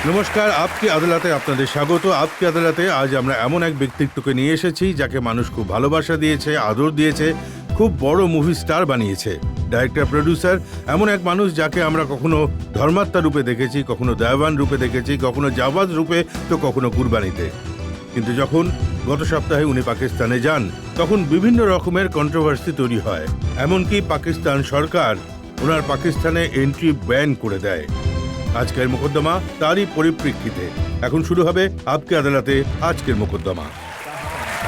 নমস্কার, আপকি আদালতে আপনাদের স্বাগত। আপকি আদালতে আজ আমরা এমন এক ব্যক্তিত্বকে নিয়ে এসেছি যাকে মানুষ খুব ভালোবাসা দিয়েছে, আদর দিয়েছে, খুব বড় মুভি স্টার বানিয়েছে। ডাইরেক্টর, প্রডিউসার, এমন এক মানুষ যাকে আমরা কখনো ধর্মাত্মা রূপে দেখেছি, কখনো দয়াবান রূপে দেখেছি, কখনো জাবাজ রূপে, তো কখনো কুরবানিতে। কিন্তু যখন গত সপ্তাহে উনি পাকিস্তানে যান, তখন বিভিন্ন রকমের কন্ট্রোভার্সি তৈরি হয়। এমনকি পাকিস্তান সরকার ওনার পাকিস্তানে এন্ট্রি ব্যান করে দেয়। আজকের মোকদ্দমা তারই পরিপ্রেক্ষিতে এখন শুরু হবে আপকি আদালতে আজকের মোকদ্দমা।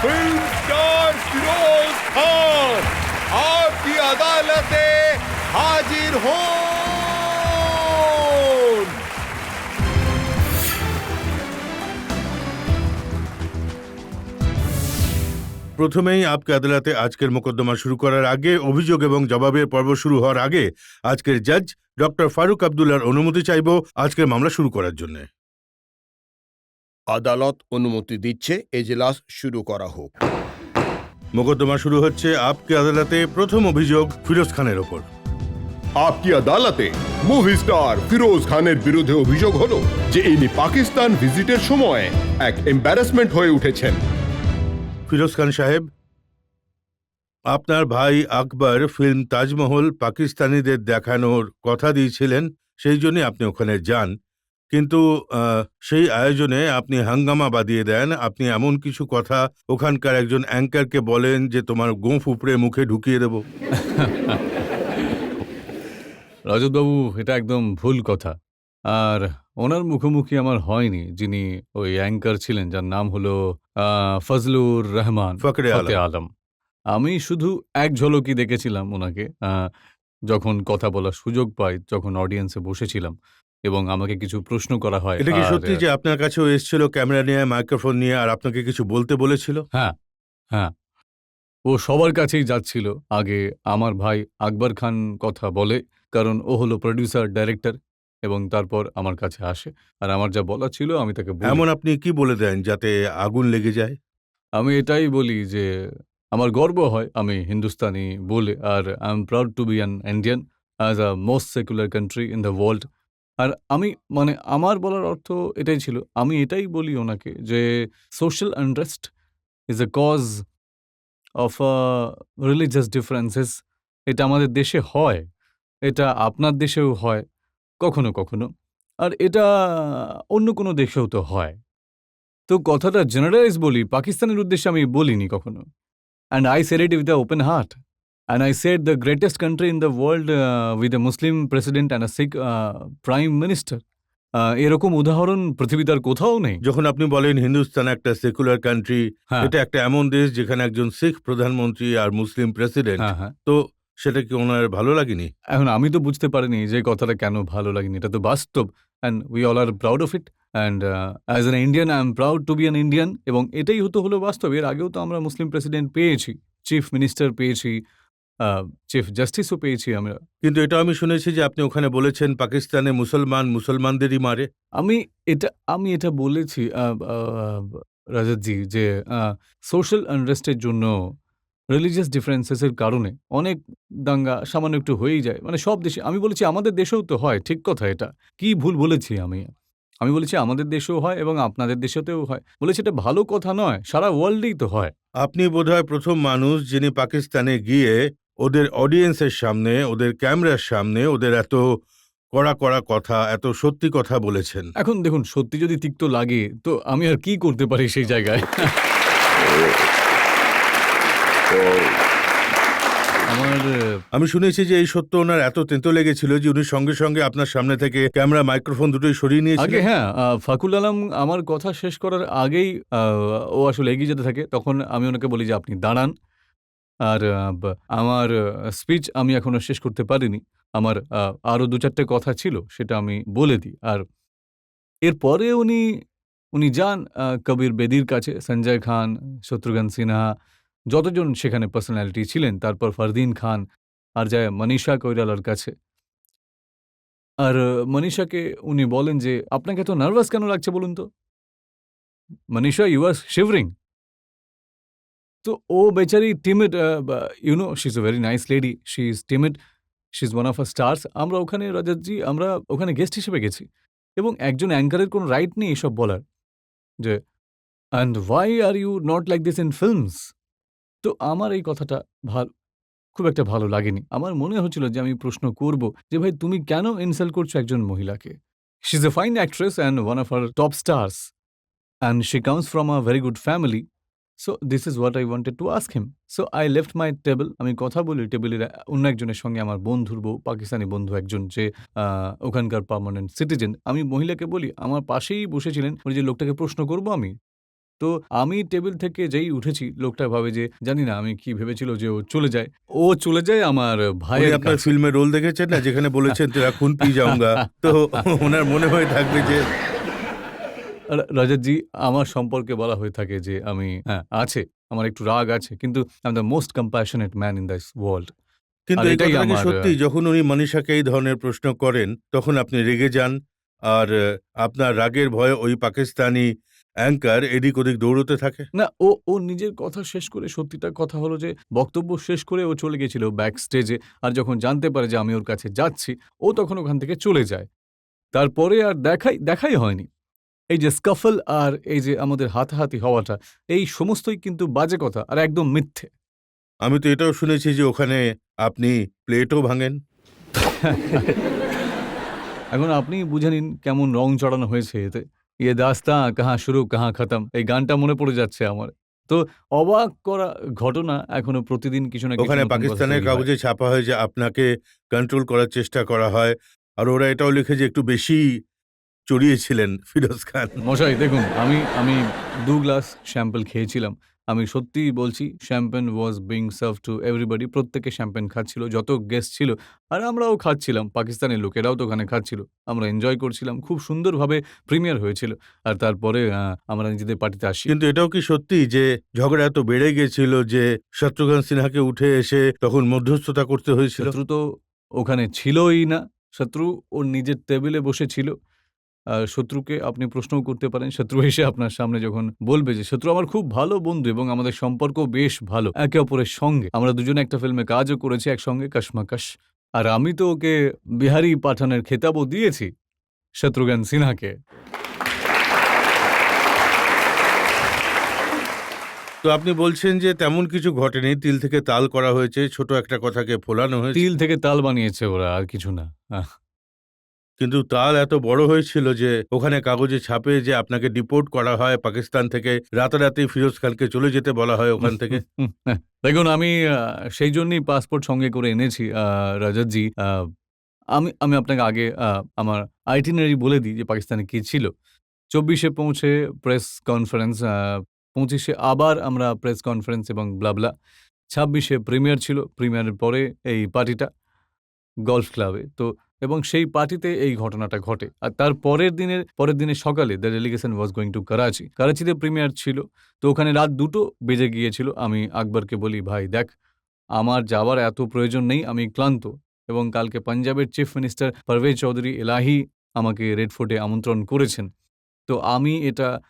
फिल्म स्टार फिरोज खान आपकी अदालते हाजिर हों। প্রথমেই আপকি আদালতে আজকের মোকদ্দমা শুরু করার আগে, অভিযোগ এবং জবাবের পর্ব শুরু হওয়ার আগে আজকের জাজ ডক্টর ফারুক আবদুল্লাহর অনুমতি চাইব আজকের মামলা শুরু করার জন্য। আদালত অনুমতি দিচ্ছে, এজলাস শুরু করা হোক। মোকদ্দমা শুরু হচ্ছে আপকি আদালতে। প্রথম অভিযোগ ফিরোজ খানের ওপর। आपकी আদালতে মুভি স্টার ফিরোজ খানের বিরুদ্ধে অভিযোগ হলো যে ইনি পাকিস্তান ভিজিটের সময় এক এম্বারাসমেন্ট হয়ে উঠেছেন। ফিরোজ খান সাহেব, আপনার ভাই আকবর ফিল্ম তাজমহল পাকিস্তানিদের দেখানোর কথা দিয়েছিলেন, সেই জন্য আপনি ওখানে যান। কিন্তু সেই আয়োজনে আপনি হাঙ্গামা বাঁধিয়ে দেন। আপনি এমন কিছু কথা ওখানকার একজন অ্যাঙ্কারকে বলেন যে তোমার গোঁফ উপড়ে মুখে ঢুকিয়ে দেব। রজতবাবু, এটা একদম ভুল কথা। আর ওনার মুখোমুখি আমার হয়নি, যিনি ওই অ্যাঙ্কার ছিলেন, যার নাম হলো ফজলুর রহমান ফকরে আলম। ফতে আলম। আমি শুধু এক ঝলকই দেখেছিলাম ওনাকে, যখন কথা বলার সুযোগ পাই, যখন অডিয়েন্সে বসেছিলাম এবং আমাকে কিছু প্রশ্ন করা হয়। এটা কি আর সত্যি যে আপনার কাছেও এসেছিল ক্যামেরা নিয়ে, মাইক্রোফোন নিয়ে, আর আপনাকে কিছু বলতে বলেছিল? হ্যাঁ, হ্যাঁ, ও সবার কাছেই যাচ্ছিল। আগে আমার ভাই আকবর খান কথা বলে, কারণ ও হলো প্রোডিউসার, ডাইরেক্টর, এবং তারপর আমার কাছে আসে। আর আমার যা বলা ছিল আমি তাকে বলি। এমন আপনি কি বলে দেন যাতে আগুন লেগে যায়? আমি এটাই বলি যে আমার গর্ব হয় আমি হিন্দুস্তানি বলে, আর I am proud to be an Indian as a most secular country in the world. আর আমি, মানে আমার বলার অর্থ এটাই ছিল, আমি এটাই বলি ওনাকে যে social unrest is a cause of religious differences. এটা আমাদের দেশে হয়, এটা আপনার দেশেও হয় কখনো কখনো, আর এটা অন্য কোনো দেশেও তো হয়। তো কথাটা জেনারেলাইজ বলি, পাকিস্তানের উদ্দেশ্যে আমি বলিনি কখনো। And I said it with the open heart. And I said the greatest country in the world with a Muslim president and a Sikh prime minister. এরকম উদাহরণ পৃথিবীতে আর কোথাও নেই। যখন আপনি বলেন হিন্দুস্তান একটা সেকুলার কান্ট্রি, হ্যাঁ, এটা একটা এমন দেশ যেখানে একজন শিখ প্রধানমন্ত্রী আর মুসলিম প্রেসিডেন্ট, হ্যাঁ, হ্যাঁ। তো সেটা কি ওনার ভালো লাগেনি? এখন আমি তো বুঝতে পারিনি যে কথাটা কেন ভালো লাগেনি। এটা তো বাস্তব, and we all are proud of it. And as an Indian I am proud to be an Indian. এবং এটাই হলো বাস্তব। এর আগেও তো আমরা মুসলিম প্রেসিডেন্ট পেয়েছি, চিফ মিনিস্টার পেয়েছি, চিফ জাস্টিসও পেয়েছি আমরা। কিন্তু এটা আমি শুনেছি যে আপনি ওখানে বলেছেন পাকিস্তানে মুসলমান মুসলমানদেরই মারে। আমি আমি এটা বলেছি রাজাতজি, যে সোশ্যাল আনরেস্টের জন্য, রিলিজিয়াস ডিফারেন্সেস এর কারণে অনেক দাঙ্গা সামান্য একটু হয়েই যায়। মানে সব দেশে, আমি বলেছি আমাদের দেশেও তো হয়। ঠিক কথা এটা। কি ভুল বলেছি আমি? আমি বলেছি আমাদের দেশেও হয় এবং আপনাদের দেশেতেও হয়। বলেছি এটা ভালো কথা নয়, সারা ওয়ার্ল্ডেই তো হয়। আপনি বোধহয় প্রথম মানুষ যিনি পাকিস্তানে গিয়ে ওদের অডিয়েন্সের সামনে, ওদের ক্যামেরার সামনে, ওদের এত কড়া কড়া কথা, এত সত্যি কথা বলেছেন। এখন দেখুন, সত্যি যদি তিক্ত লাগে তো আমি আর কি করতে পারি সেই জায়গায়? আমার আমি শুনেছি যে এই সত্য ওনার এত তেতো লেগেছিল যে উনি সঙ্গে সঙ্গে আপনার সামনে থেকে ক্যামেরা, মাইক্রোফোন দুটোই সরিয়ে আগে, নিয়েছিলেন। হ্যাঁ, ফাকুল আলম আমার কথা শেষ করার আগেই ও আসলে এগিয়ে যেতে থাকে। তখন আমি ওনাকে বলি যে, "আপনি দাঁড়ান।" আর আমার স্পিচ আমি এখনো শেষ করতে পারিনি। আমার আরো ২-৪ টে কথা ছিল, সেটা আমি বলে দিই। আর এরপরে উনি যান কবির বেদির কাছে, সঞ্জয় খান, শত্রুঘ্ন সিনহা, যতজন সেখানে পার্সোনালিটি ছিলেন, তারপর ফারদিন খান, আর যায় মনীষা কৈরালার কাছে। আর মনীষাকে উনি বলেন যে, "আপনাকে এত নার্ভাস কেন লাগছে বলুন তো? Manisha, you are shivering." তো ও বেচারি timid, she is a very nice lady. She is timid. She is one of our stars. আমরা ওখানে, রজতজি, আমরা ওখানে গেস্ট হিসেবে গেছি। এবং একজন অ্যাঙ্কারের কোনো রাইট নেই এসব বলার যে and why are you not like this in films. তো আমার এই কথাটা খুব একটা ভালো লাগেনি। আমার মনে হচ্ছিল যে আমি প্রশ্ন করব যে, "ভাই তুমি কেন ইনসাল্ট করছো একজন মহিলাকে? She is a fine actress and one of our top stars and she comes from a very good family. So this is what I wanted to ask him." So I left my table. আমি কথা বলি টেবিলের অন্য একজনের সঙ্গে, আমার বন্ধুর বউ, পাকিস্তানি বন্ধু একজন, যে ওখানকার পার্মানেন্ট সিটিজেন। আমি মহিলাকে বলি, আমার পাশেই বসেছিলেন, বলি যে, "লোকটাকে প্রশ্ন করব আমি?" তো আমি টেবিল থেকে যেই উঠেছি, লোকটা ভাবে যে জানি না আমি কি ভেবেছিল যে ও চলে যায়। ও চলে যায় আমার উনি ভাইয়ের আপনার কাছে। ফিল্মে রোল দেখেছেন না, যেখানে বলেছেন তেরা খুন পি যাউঙ্গা, তো ওনার মনে হয়ে থাকবে যে রজতজি, আমার সম্পর্কে বলা হয়ে থাকে যে আমি আছে, আমার একটু রাগ আছে। কিন্তু I am the most compassionate man in this world. কিন্তু আর এই এটাই কথাটা কি আমার সত্যি, যখন উনি মনীষাকে এই ধরনের প্রশ্ন করেন তখন আপনি রেগে যান, আর আপনার রাগের ভয়ে ওই পাকিস্তানি অ্যাঙ্কার এদিক ওদিক দৌড়তে থাকে? না, ও নিজের কথা শেষ করে, সত্যিটা কথা হলো যে বক্তব্য শেষ করে ও চলে গেছিল ব্যাক স্টেজে। আর যখন জানতে পারে যে আমি ওর কাছে যাচ্ছি, ও তখন ওখান থেকে চলে যায়। তারপরে আর দেখাই হয়নি। এই যে স্কাফল আর এই যে আমাদের হাতাহাতি হওয়াটা, এই সমস্তই কিন্তু বাজে কথা আর একদম মিথ্যে। আমি তো এটাও শুনেছি যে ওখানে আপনি প্লেটও ভাঙেন। এখন আপনিই বুঝে নিন কেমন রং চড়ানো হয়েছে এতে। ইয়ে দাস্তাঁ কাহা শুরু কাহা খতম, এই গানটা মনে পড়ে যাচ্ছে আমার। তো অবাক করা ঘটনা এখনো প্রতিদিন কিছু না কিছু ওখানে নতুন কথা পাকিস্তানের তৈরি হয়। কাগজে ছাপা হয় যে আপনাকে কন্ট্রোল করার চেষ্টা করা হয়, আর ওরা এটাও লিখে যে একটু বেশি চড়িয়েছিলেন ফিরোজ খান। মশাই দেখুন, আমি ২ গ্লাস শ্যাম্পেন খেয়েছিলাম। আমি সত্যিই বলছি, champagne was being served to everybody. প্রত্যেকে শ্যাম্পেন খাচ্ছিল, যত গেস্ট ছিল। আর আমরাও খাচ্ছিলাম। পাকিস্তানের লোকেরাও তো ওখানে খাচ্ছিল। আমরা এনজয় করছিলাম। খুব সুন্দরভাবে প্রিমিয়ার হয়েছিল। আর তারপরে আমরা নিজেদের পার্টিতে আসি। কিন্তু এটাও কি সত্যি যে ঝগড়া এত বেড়ে গেছিল যে শত্রুঘ্ন সিনহাকে উঠে এসে তখন মধ্যস্থতা করতে হয়েছিল? শত্রু তো ওখানে ছিলই না। শত্রু ওর নিজের টেবিলে বসেছিল। শত্রুকে আপনি প্রশ্নও করতে পারেন। শত্রু এসে আপনার সামনে যখন বলবে যে, শত্রু আমার খুব ভালো বন্ধু এবং আমাদের সম্পর্ক বেশ ভালো একে অপরের সঙ্গে। আমরা দুজনে একটা ফিল্মে কাজও করেছি একসঙ্গে, 'কশমকশ'। আর আমি তো ওকে বিহারি পাঠানের খেতাবও দিয়েছি, শত্রুঘ্ন সিনহাকে। তো আপনি বলছেন যে তেমন কিছু ঘটেনি, তিল থেকে তাল করা হয়েছে, ছোট একটা কথাকে ফোলানো হয়েছে। তিল থেকে তাল বানিয়েছে ওরা, আর কিছু না। কিন্তু তাল এত বড় হয়েছিল যে ওখানে কাগজে ছাপে যে আপনাকে ডিপোর্ট করা হয় পাকিস্তান থেকে, রাতারাতি ফিরোজ খানকে চলে যেতে বলা হয় ওখান থেকে। দেখুন, আমি সেই জন্যই পাসপোর্ট সঙ্গে করে এনেছি রজতজি। আমি আপনাকে আগে আমার আইটিনারি বলে দিই যে পাকিস্তানে কি ছিল। ২৪ এ পৌঁছে প্রেস কনফারেন্স, ২৫ এ আবার আমরা প্রেস কনফারেন্স এবং ব্লা। ২৬ এ প্রিমিয়ার ছিল। প্রিমিয়ারের পরে এই পার্টিটা গলফ ক্লাবে। তো এবং সেই পার্টিতে এই ঘটনাটা ঘটে। আর তার পরের দিনের সকালে the delegation was going to Karachi. করাচিতে প্রিমিয়ার ছিল। তো ওখানে রাত ২টো বেজে গিয়েছিল। আমি আকবরকে বলি, "ভাই দেখ, আমার যাওয়ার এত প্রয়োজন নেই। আমি ক্লান্ত এবং কালকে পাঞ্জাবের চিফ মিনিস্টার পারভেজ চৌধুরী এলাহি আমাকে রেড ফোর্টে আমন্ত্রণ করেছেন। তো আমি এটা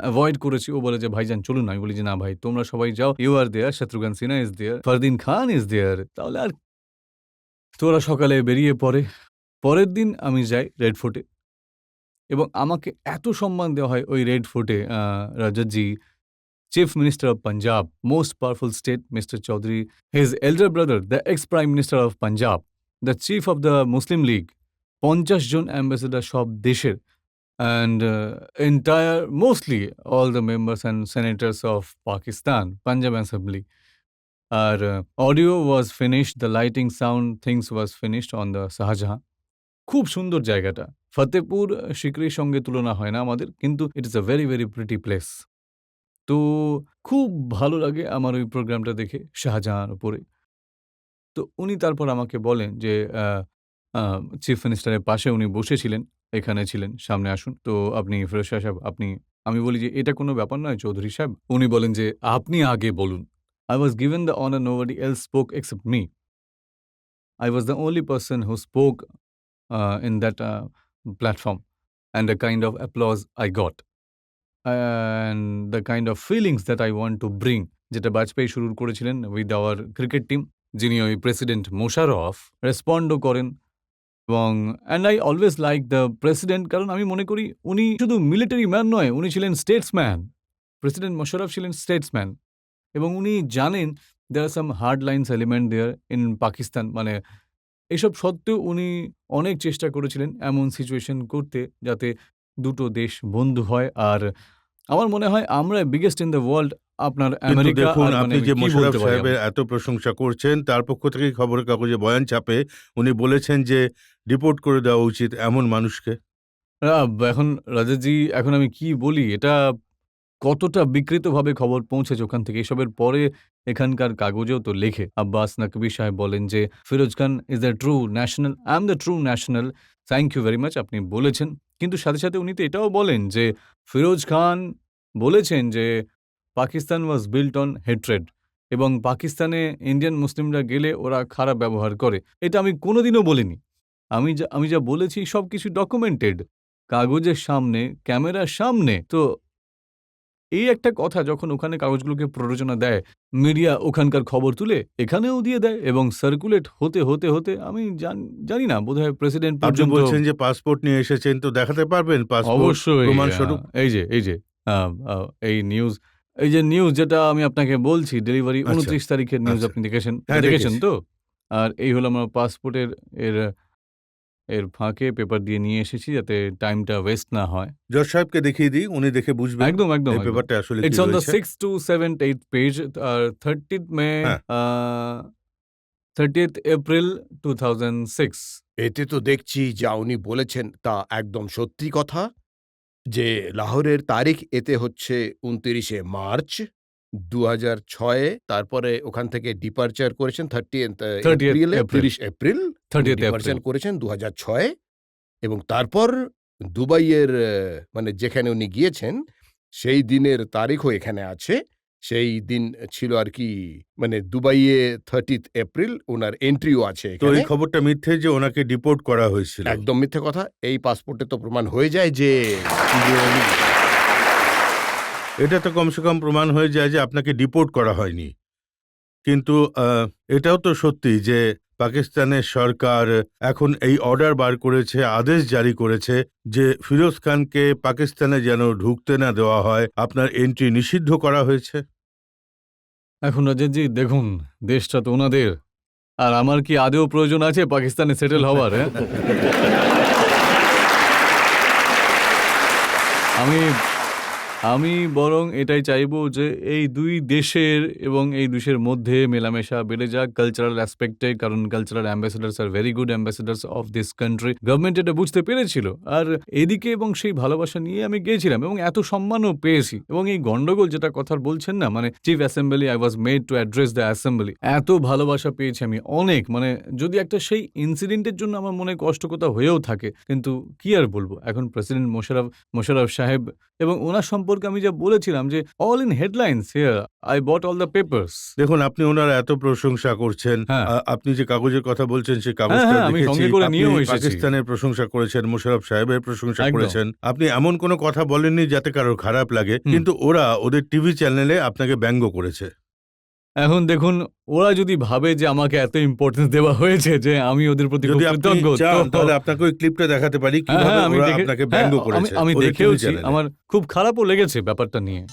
এভয়েড করেছি।" ও বলে যে, "ভাইজান চলুন।" আমি বলি যে, "না ভাই, তোমরা সবাই যাও। You are there, Shatrughan Sinha is there, Fardeen Khan is there. তাহলে আর।" তো ওরা সকালে বেরিয়ে পড়ে। পরের দিন আমি যাই রেড ফোর্টে এবং আমাকে এত সম্মান দেওয়া হয় ওই রেড ফোর্টে, Rajatji, chief minister of Punjab, most powerful state mister Chaudhary, his elder brother the ex prime minister of Punjab, the chief of the Muslim League, ৫০ জন অ্যাম্বাসেডর সব দেশের, and entire mostly all the members and senators of Pakistan, Punjab assembly. আর audio was finished, the lighting sound things was finished on the Shahjahan. খুব সুন্দর জায়গাটা। ফতেপুর সিকরির সঙ্গে তুলনা হয় না আমাদের। কিন্তু it is a very, very pretty place. তো খুব ভালো লাগে আমার ওই প্রোগ্রামটা দেখে, শাহজাহাঁর উপরে। তো উনি তারপর আমাকে বলেন যে আ আ চিফ মিনিস্টারের পাশে উনি বসেছিলেন, এখানে ছিলেন, সামনে আসুন। তো আপনি ফিরোজ শাহ সাহেব, আমি বলি যে, "এটা কোনো ব্যাপার নয় চৌধুরী সাহেব।" উনি বলেন যে, "আপনি আগে বলুন।" I was given the honor, nobody else spoke except me. I was the only person who spoke in that platform, and the kind of applause I got and the kind of feelings that I want to bring, যেটা বাজপেয়ী শুরু করেছিলেন with our cricket team, যিনি ওই president Mosharraf রেসপন্ডও করেন এবং and I always like the president, কারণ আমি মনে করি উনি শুধু মিলিটারি ম্যান নয়, উনি ছিলেন স্টেটসম্যান। প্রেসিডেন্ট মোশাররফ ছিলেন স্টেটসম্যান এবং উনি জানেন there are some hard lines element there in Pakistan. মানে এসব সত্ত্বেও উনি অনেক চেষ্টা করেছিলেন এমন সিচুয়েশন করতে যাতে দুটো দেশ বন্ধু হয়। আর আমার মনে হয় আমরা বিগেস্ট ইন দ্য ওয়ার্ল্ড, আপনার কিন্তু আমেরিকা। দেখুন, আর মানে আপনি যে কি মোশাররফ বলতে পারি সাহেবের আমরা? এত প্রশংসা করছেন, তার পক্ষ থেকে খবরের কাগজে বয়ান ছাপে উনি বলেছেন যে ডিপোর্ট করে দেওয়া উচিত এমন মানুষকে। এখন রাজাজি, এখন আমি কি বলি, এটা কতটা বিকৃতভাবে খবর পৌঁছেছে ওখান থেকে। এসবের পরে এখানকার কাগজেও তো লেখে। আব্বাস নাকভি সাহেব বলেন যে, "Feroz Khan is the true national, I am the true national." Thank you very much, আপনি বলেছেন। কিন্তু সাথে, সাথে উনি তো এটাও বলেন যে, ফিরোজ খান বলেছেন যে, "Pakistan was built on hatred" এবং পাকিস্তানে ইন্ডিয়ান মুসলিমরা গেলে ওরা খারাপ ব্যবহার করে। এটা আমি কোনোদিনও বলিনি। আমি যা বলেছি সবকিছু ডকুমেন্টেড। কাগজের সামনে, ক্যামেরার সামনে। তো এই একটা কথা যখন ওখানে কাগজগুলোকে প্ররোচনা দেয়, মিডিয়া ওখানকার খবর তুলে এখানেও দিয়ে দেয় এবং সার্কুলেট হতে আমি জানি না, বোধহয় প্রেসিডেন্ট আপনি পর্যন্ত। বলছেন যে পাসপোর্ট নিয়ে এসেছেন, তো দেখাতে পারবেন পাসপোর্ট অবশ্যই প্রমাণস্বরূপ? এই যে এই নিউজ যেটা আমি আপনাকে বলছি, ডেলিভারি আচ্ছা, ২৯ তারিখের নিউজ, আচ্ছা। আপনি দেখেছেন হ্যাঁ, দেখেছেন দেখেছি। তো? আর এই হলো আমার পাসপোর্টের এর এর ফাঁকে পেপার দিয়ে নিয়ে এসেছি যাতে টাইমটা ওয়েস্ট না হয়। জজ সাহেবকে দেখিয়ে দিই, উনি দেখে বুঝবেন একদম, একদম, এই একদম। পেপারটা আসলে কি ইটস অন দ্য রয়েছে। 6th to 7th, 8th page, R 30th মে, হ্যাঁ। 30th April 2006। এতে তো দেখছি যা উনি বলেছেন তা একদম সত্যি কথা, যে লাহোরের তারিখ এতে হচ্ছে ২৯শে মার্চ ২০০৬, তারপরে ওখান থেকে ডিপার্চার করেছেন 30th 30th এপ্রিলে, April. ৩০ April 30th departure April. করেছেন ২০০৬, এবং তারপর দুবাইয়ের মানে যেখানে উনি গিয়েছেন সেই দিনের তারিখও এখানে আছে। সেই দিন ছিল আর কি, মানে দুবাইয়ে 30th এপ্রিল ওনার এন্ট্রিও আছে তো এখানে। এই খবরটা মিথ্যে যে ওনাকে ডিপোর্ট করা হয়েছিল। একদম মিথ্যে কথা। এই পাসপোর্টে তো প্রমাণ হয়ে যায় যে উনি এটা তো কমসে কম প্রমাণ হয়ে যায় যে আপনাকে ডিপোর্ট করা হয়নি। কিন্তু এটাও তো সত্যি যে পাকিস্তানের সরকার এখন এই অর্ডার বার করেছে, আদেশ জারি করেছে যে ফিরোজ খানকে পাকিস্তানে যেন ঢুকতে না দেওয়া হয়, আপনার এন্ট্রি নিষিদ্ধ করা হয়েছে। এখন রাজেশজি দেখুন, দেশটা তো ওনাদের। আর আমার কি আদৌ প্রয়োজন আছে পাকিস্তানে সেটেল হওয়ার? আমি বরং এটাই চাইবো যে এই দুই দেশের এবং এই দেশের মধ্যে মেলামেশা বেড়ে যাক কালচারাল অ্যাসপেক্টে, কারণ cultural ambassadors are very good ambassadors of this country. Government এটা বুঝতে পেরেছিল আর এদিকে, এবং সেই ভালোবাসা নিয়ে আমি গিয়েছিলাম এবং এত সম্মানও পেয়েছি। এবং এই গন্ডগোল যেটা কথা বলছেন না, মানে chief assembly, I was made to address the assembly, এত ভালোবাসা পেয়েছি আমি অনেক। মানে যদি একটা সেই ইনসিডেন্টের জন্য আমার মনে কষ্ট কথা হয়েও থাকে, কিন্তু কি আর বলবো, এখন প্রেসিডেন্ট মোশাররফ সাহেব এবং ওনার সম্পর্কে আমি যা বলেছিলাম যে all in headlines here, I bought all the papers. দেখুন, আপনি ওনার এত প্রশংসা করছেন, হ্যাঁ। আপনি যে কাগজের কথা বলছেন সেই কাগজটা হ্যাঁ, আমি দেখেছি। সঙ্গে করে আপনি নিয়েও এসেছি। পাকিস্তানের প্রশংসা করেছেন, মোশাররফ সাহেবের প্রশংসা একদম। করেছেন। আপনি এমন কোনো কথা বলেননি যাতে কারোর খারাপ লাগে, কিন্তু ওরা ওদের টিভি চ্যানেলে আপনাকে ব্যঙ্গ করেছে। এখন দেখুন, ওরা যদি ভাবে যে আমাকে এত ইম্পর্টেন্স দেওয়া হয়েছে যে আমি ওদের প্রতি খুব যদি আপনি কৃতজ্ঞ, চান তো তাহলে আপনাকে ওই ক্লিপটা দেখাতে পারি হ্যাঁ, কিভাবে আমি ওরা দেখে- আপনাকে হ্যাঁ, ব্যঙ্গ করেছে আমি ওদের দেখেওছি, টিভি চ্যানেলে। আমার খুব খারাপও লেগেছে ব্যাপারটা নিয়ে।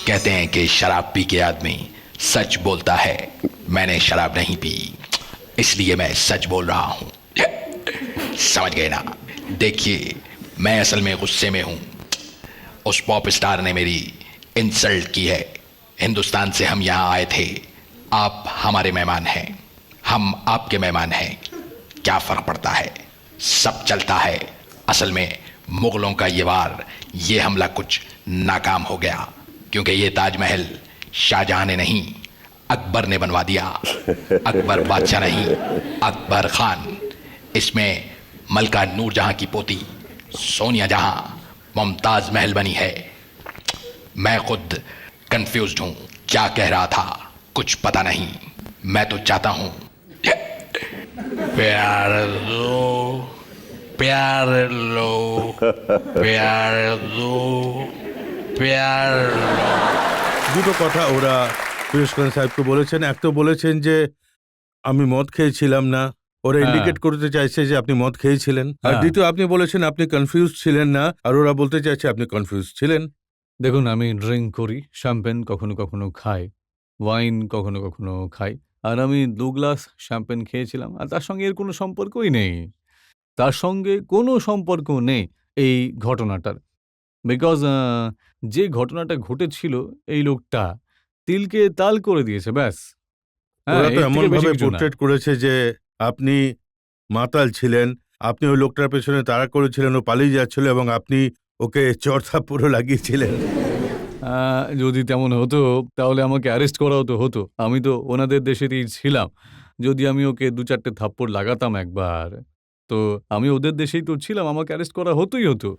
कहते हैं कि शराब पी के आदमी सच बोलता है। मैंने शराब नहीं पी, इसलिए मैं सच बोल रहा हूं। समझ गए ना? देखिए, मैं असल में गुस्से में हूं। उस पॉप स्टार ने मेरी इंसल्ट की है। हिंदुस्तान से हम यहां आए थे, आप हमारे मेहमान हैं, हम आपके मेहमान हैं। क्या फर्क पड़ता है? सब चलता है। असल में मुगलों का ये वार, ये हमला कुछ नाकाम हो गया, क्योंकि ये ताजमहल शाहजहां ने नहीं, अकबर ने बनवा दिया। अकबर बादशाह नहीं, अकबर खान। इसमें मलका नूरजहां की पोती सोनिया जहां मुमताज महल बनी है। मैं खुद कंफ्यूज्ड हूं, क्या कह रहा था कुछ पता नहीं। मैं तो चाहता हूं प्यार दो, प्यार लो, प्यार दो, प्यार लो। দুটো কথা ওরা ফিরোজ খান সাহেবকে বলেছেন। এক তো বলেছেন যে আমি মদ খেয়েছিলাম না, ওরা হ্যাঁ। ইন্ডিকেট করতে চাইছে যে আপনি মদ খেয়েছিলেন, আর হ্যাঁ। দ্বিতীয় আপনি বলেছেন আপনি কনফিউজ ছিলেন না, আর ওরা বলতে চাইছে আপনি কনফিউজ ছিলেন। দেখুন, আমি ড্রিঙ্ক করি, শ্যাম্পেন কখনো, কখনো খাই, ওয়াইন কখনো, কখনো খাই। আর আমি ২ গ্লাস শ্যাম্পেন খেয়েছিলাম। আর তার সঙ্গে এর কোনো সম্পর্কই নেই। তার সঙ্গে কোনো সম্পর্ক নেই এই ঘটনাটার। বিকজ যে ঘটনাটা ঘটেছিল এই লোকটা তিলকে তাল করে দিয়েছে ব্যাস। হ্যাঁ, ওরা তো এর এমন থেকে বেশি ভাবে কিছু না। পোর্ট্রেট করেছে যে আপনি মাতাল ছিলেন, আপনি ওই লোকটার পেছনে তাড়া করেছিলেন, ও পালিয়ে যাচ্ছিল এবং আপনি ওকে চড়-থাপ্পড়ও লাগিয়েছিলেন। যদি তেমন হতো তাহলে আমাকে অ্যারেস্ট করাও তো হতো। আমি তো ওনাদের দেশেরই ছিলাম। যদি আমি ওকে ২-৪ টে থাপ্পড় লাগাতাম একবার, তো আমি ওদের দেশেই তো ছিলাম, আমাকে অ্যারেস্ট করা হতোই হতো।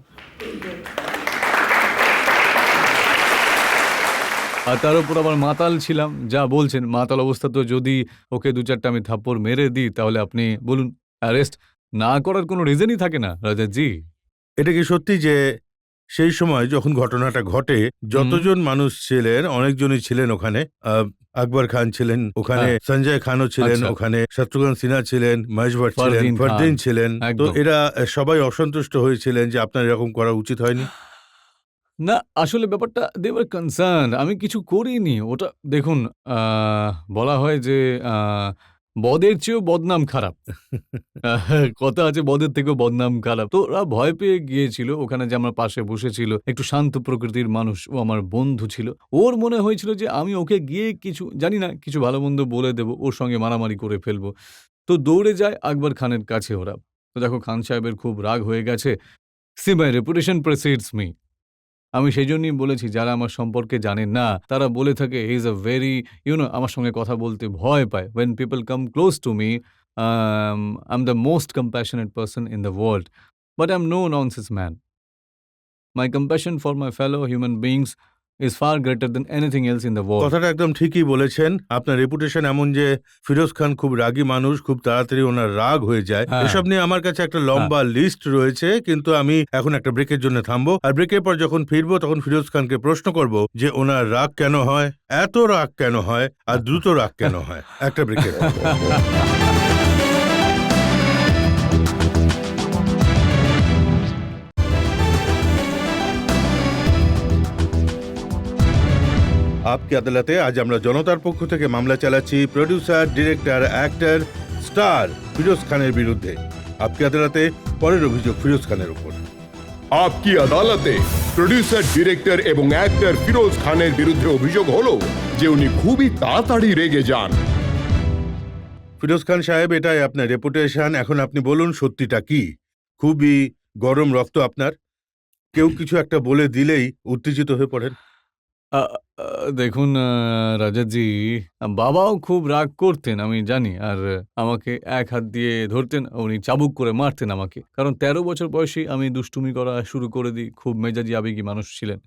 আর তার উপর আবার মাতাল ছিলাম। যা বলছেন, মাতাল অবস্থাতেও যদি ওকে ২-৪ টা আমি থাপ্পড় মেরে দিই তাহলে আপনি বলুন, অ্যারেস্ট না করার কোনো রিজনই থাকে না রাজাতজি। এটা কি সত্যি যে সেই সময় যখন ঘটনাটা ঘটে যতজন মানুষ ছিলেন, অনেকজনই ছিলেন ওখানে, আকবর খান ছিলেন ওখানে, হ্যাঁ। সঞ্জয় খানও ছিলেন আচ্ছা। ওখানে, শত্রুঘ্ন সিনহা ছিলেন, মহেশ ভাট ছিলেন, ফারদিন খান। ফারদিন ছিলেন, তো একদম। এরা সবাই অসন্তুষ্ট হয়েছিলেন যে আপনার এরকম করা উচিত হয়নি। না, আসলে ব্যাপারটা they were concerned, আমি কিছু করিনি। ওটা দেখুন, বলা হয় যে বদের চেয়েও বদনাম খারাপ। কথা আছে বদের থেকেও বদনাম খারাপ। তো ওরা ভয় পেয়ে গিয়েছিল। ওখানে যে আমার পাশে বসেছিল, একটু শান্ত প্রকৃতির মানুষ, ও আমার বন্ধু ছিল। ওর মনে হয়েছিল যে আমি ওকে গিয়ে কিছু জানি না, কিছু ভালো-মন্দ বলে দেব, ওর সঙ্গে মারামারি করে ফেলবো। তো দৌড়ে যায় আকবর খানের কাছে ওরা। তো দেখো, খান সাহেবের খুব রাগ হয়ে গেছে। See, my reputation precedes me. আমি সেইজন্যই বলেছি, যারা আমার সম্পর্কে জানেন না তারা বলে থাকে হি ইজ আ ভেরি আমার সঙ্গে কথা বলতে ভয় পায়। When people come close to me, I'm the most compassionate person in the world. But I'm no nonsense man. My compassion for my fellow human beings is far greater than anything else in the world. কথাটা একদম ঠিকই বলেছেন। আপনার reputation এমন যে ফিরোজ খান খুব রাগী মানুষ, খুব তাড়াতাড়ি ওনার রাগ হয়ে যায়। হ্যাঁ। এসব নিয়ে আমার কাছে একটা লম্বা লিস্ট রয়েছে, কিন্তু আমি এখন একটা ব্রেকের জন্য থামবো, আর ব্রেকের পর যখন ফিরবো তখন ফিরোজ খানকে প্রশ্ন করব যে ওনার রাগ কেন হয়, এত রাগ কেন হয়, আর দ্রুত রাগ কেন হয়। একটা ব্রেকের পর। আপকি আদালতে আজ আমরা জনতার পক্ষ থেকে মামলা চালাচ্ছি producer, director, actor, star Firoz খানের বিরুদ্ধে। আপকি আদালতে পরের অভিযোগ ফিরোজ খানের উপর। আপকি আদালতে প্রডিউসার, ডিরেক্টর এবং অ্যাক্টর ফিরোজ খানের বিরুদ্ধে অভিযোগ হলো যে উনি খুবই তাড়াতাড়ি রেগে যান। ফিরোজ খান সাহেব, এটাই আপনার রেপুটেশন। এখন আপনি বলুন সত্যিটা কি? খুবই গরম রক্ত আপনার, কেউ কিছু একটা বলে দিলেই উত্তেজিত হয়ে পড়েন। আ আ দেখুন রাজাতজি, বাবাও খুব রাগ করতেন আমি জানি। আর আমাকে এক হাত দিয়ে ধরতেন, উনি চাবুক করে মারতেন আমাকে। কারণ ১৩ বছর বয়সেই আমি দুষ্টুমি করা শুরু করে দিই। খুব মেজাজি আবেগী মানুষ ছিলেন।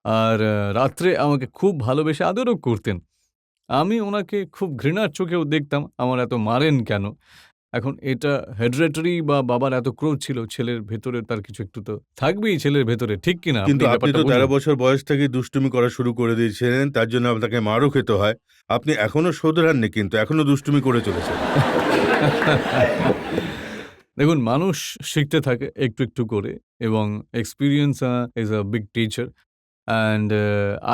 আর রাত্রে আমাকে খুব ভালোবেসে আদরও করতেন। আমি ওনাকে খুব ঘৃণার চোখেও দেখতাম, আমার এত মারেন কেন? এখন এটা হেরিডিটারি বা বাবার এত ক্রোধ ছিল, ছেলের ভেতরে তার কিছু একটু তো থাকবেই ছেলের ভেতরে, ঠিক কি না? কিন্তু আপনি ব্যাপারটা তো ১৩ বুঝুন। বছর বয়স থেকে দুষ্টুমি করা শুরু করে দিয়েছিলেন, তার জন্য আপনাকে মারও খেতে হয়। আপনি এখনো শোধরাননি, কিন্তু এখনো দুষ্টুমি করে চলেছেন। দেখুন, মানুষ শিখতে থাকে একটু, একটু করে, এবং experience is a big teacher, and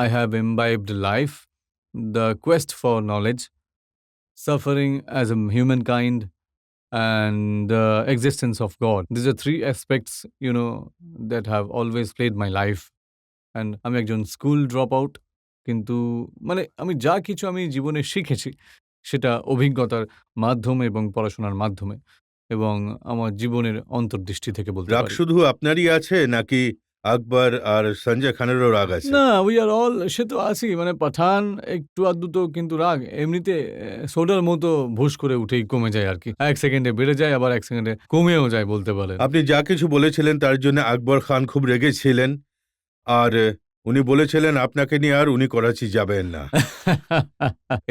I have imbibed life, the quest for knowledge, suffering as a humankind, and the existence of God. These are 3 aspects, that have always played my life. And আমি একজন school drop out, কিন্তু মানে আমি যা কিছু আমি জীবনে শিখেছি সেটা অভিজ্ঞতার মাধ্যমে এবং পড়াশোনার মাধ্যমে, এবং আমার জীবনের অন্তর্দৃষ্টি থেকে বলতে রাগ পারি। শুধু আপনারই আছে নাকি আকবর আর সঞ্জয় খানেরও রাগ আছে? না, উই আর অল, সে তো আছি, মানে পাঠান একটু আধটু তো, কিন্তু রাগ এমনিতে সোডার মতো ভুস করে উঠেই কমে যায় আর কি। ১ সেকেন্ডে বেড়ে যায়, আবার ১ সেকেন্ডে কমেও যায় বলতে পারেন। আপনি যা কিছু বলেছিলেন তার জন্য আকবর খান খুব রেগেছিলেন, আর উনি বলেছিলেন আপনাকে নিয়ে আর উনি করাচি যাবেন না।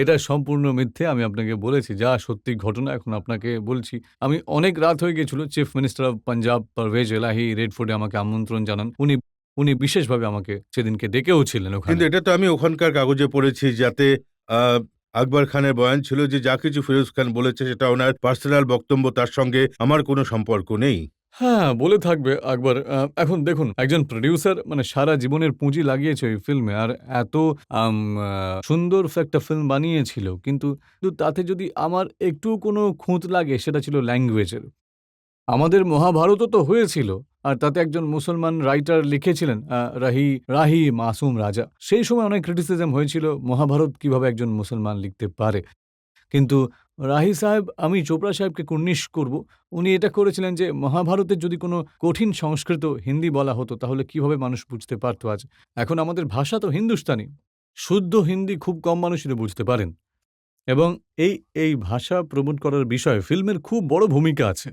এটা সম্পূর্ণ মিথ্যে। আমি আপনাকে বলেছি যা সত্যি ঘটনা, এখন আপনাকে বলছি। আমি অনেক রাত হয়ে গেছিল। Chief minister of Punjab Pervez Elahi red ফোর্টে আমাকে আমন্ত্রণ জানান। উনি বিশেষভাবে আমাকে সেদিনকে ডেকেও ছিলেন ওখানে। কিন্তু এটা তো আমি ওখানকার কাগজে পড়েছি, যাতে আকবর খানের বয়ান ছিল যে যা কিছু ফিরোজ খান বলেছে সেটা ওনার পার্সোনাল বক্তব্য, তার সঙ্গে আমার কোনো সম্পর্ক নেই। হ্যাঁ, বলে থাকবে আকবর। এখন দেখুন, একজন প্রোডিউসার মানে সারা জীবনের পুঁজি লাগিয়েছে ওই ফিল্মে, আর এত সুন্দর একটা ফিল্ম বানিয়েছিল, কিন্তু তাতে যদি আমার একটু কোনো খুঁত লাগে সেটা ছিল ল্যাঙ্গুয়েজের। আমাদের মহাভারতও তো হয়েছিল, আর তাতে একজন মুসলমান রাইটার লিখেছিলেন রাহি মাসুম রাজা। সেই সময় অনেক ক্রিটিসিজম হয়েছিল মহাভারত কিভাবে একজন মুসলমান লিখতে পারে। কিন্তু রাহি সাহেব, আমি চোপড়া সাহেবকে কুর্নিশ করব, উনি এটা করেছিলেন যে মহাভারতের যদি কোনো কঠিন সংস্কৃত হিন্দি বলা হতো তাহলে কিভাবে মানুষ বুঝতে পারতো আজ। এখন আমাদের ভাষা তো হিন্দুস্তানি, শুদ্ধ হিন্দি খুব কম মানুষই বুঝতে পারেন, এবং এই ভাষা প্রমোট করার বিষয়ে ফিল্মের খুব বড় ভূমিকা আছে।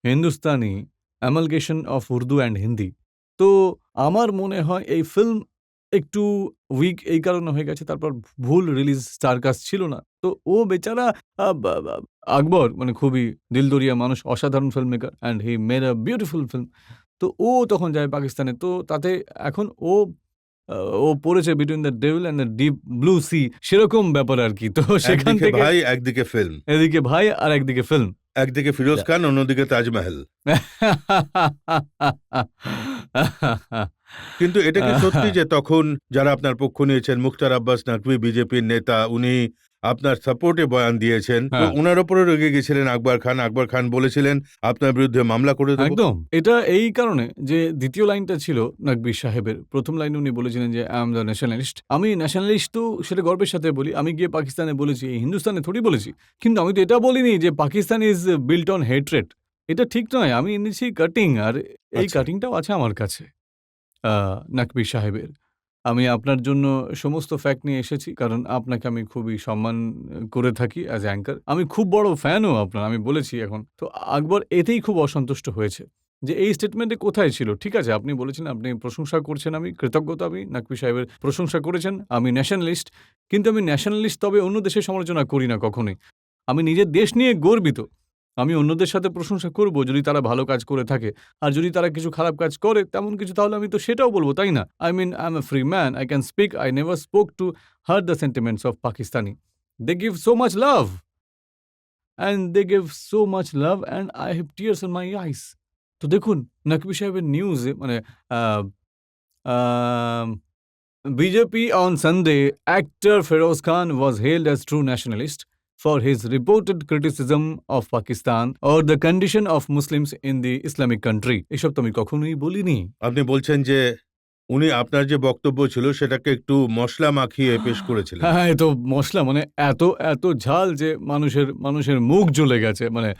Hindustani amalgamation of Urdu and Hindi. তো আমার মনে হয় এই ফিল্ম একটু উইক এই কারণে হয়ে গেছে, তারপর ভুল রিলিজ স্টারকাস্ট ছিল না। তো ও বেচারা আকবর মানে খুবই দিলদরিয়া মানুষ, অসাধারণ film maker, and he made a beautiful film. তো ও তখন যায় পাকিস্তানে, তো তাতে এখন ও পড়েছে between the devil and the deep blue sea, সেরকম ব্যাপার আর কি। তো সেখান একদিকে থেকে ভাই, একদিকে ফিল্ম, এদিকে ভাই আর একদিকে ফিল্ম। একদিকে ফিরোজ খান, অন্যদিকে তাজমহল। কিন্তু এটা কি সত্যি যে তখন যারা আপনার পক্ষ নিয়েছেন, মুখতার আব্বাস নাকভি বিজেপির নেতা, উনি আপনার সাপোর্টে বয়ান দিয়েছেন, তো হ্যাঁ। ওনার ওপরে রেগে গেছিলেন আকবর খান? আকবর খান বলেছিলেন আপনার বিরুদ্ধে মামলা করে দেব। একদম। এটা এই কারণে যে দ্বিতীয় লাইনটা ছিল নাকবি সাহেবের। প্রথম লাইনে উনি বলেছিলেন যে আই এম দ্য ন্যাশনালিস্ট। আমি ন্যাশনালিস্ট, তো সেটা গর্বের সাথে বলি। আমি গিয়ে পাকিস্তানে বলেছি, হিন্দুস্তানে থোড়ি বলেছি। কিন্তু আমি তো এটা বলিনি যে Pakistan is built on hatred. এটা ঠিক নয়। আমি এনেছি কাটিং, আর এই আচ্ছা। কাটিংটাও আছে আমার কাছে নাকবি সাহেবের। আমি আপনার জন্য সমস্ত ফ্যাক্ট নিয়ে এসেছি, কারণ আপনাকে আমি খুবই সম্মান করে থাকি অ্যাজ অ্যাঙ্কার। আমি খুব বড় ফ্যানও আপনার, আমি বলেছি এখন। তো আকবর এতেই খুব অসন্তুষ্ট হয়েছে যে এই স্টেটমেন্টে কোথায় ছিল? ঠিক আছে, আপনি বলেছেন, আপনি প্রশংসা করছেন, আমি কৃতজ্ঞতা, আমি নাকবি সাহেবের প্রশংসা করেছেন। আমি ন্যাশনালিস্ট, কিন্তু আমি ন্যাশনালিস্ট তবে অন্য দেশের সমালোচনা করি না কখনোই। আমি নিজের দেশ নিয়ে গর্বিত। আমি অন্যদের সাথে প্রশংসা করব যদি তারা ভালো কাজ করে থাকে, আর যদি তারা কিছু খারাপ কাজ করে তেমন কিছু, তাহলে আমি তো সেটাও বলব, তাই না? I mean, I am a free man, I can speak, I never spoke to hurt the sentiments of Pakistani. They give so much love, and they give so much love, and I have tears in my eyes. তো দেখুন, নাকবি সাহেবের নিউজে মানে BJP on Sunday, actor Feroz Khan was hailed as true nationalist for his reported criticism of Pakistan or the condition of Muslims in the Islamic country. এসব তো আমি কখনোই বলিনি। আপনি বলছেন যে উনি আপনার যে বক্তব্য ছিল সেটাকে একটু মশলা মাখিয়ে পেশ করেছিলেন। হ্যাঁ, এ তো মশলা, মানে এত ঝাল যে মানুষের মুখ জ্বলে গেছে। মানে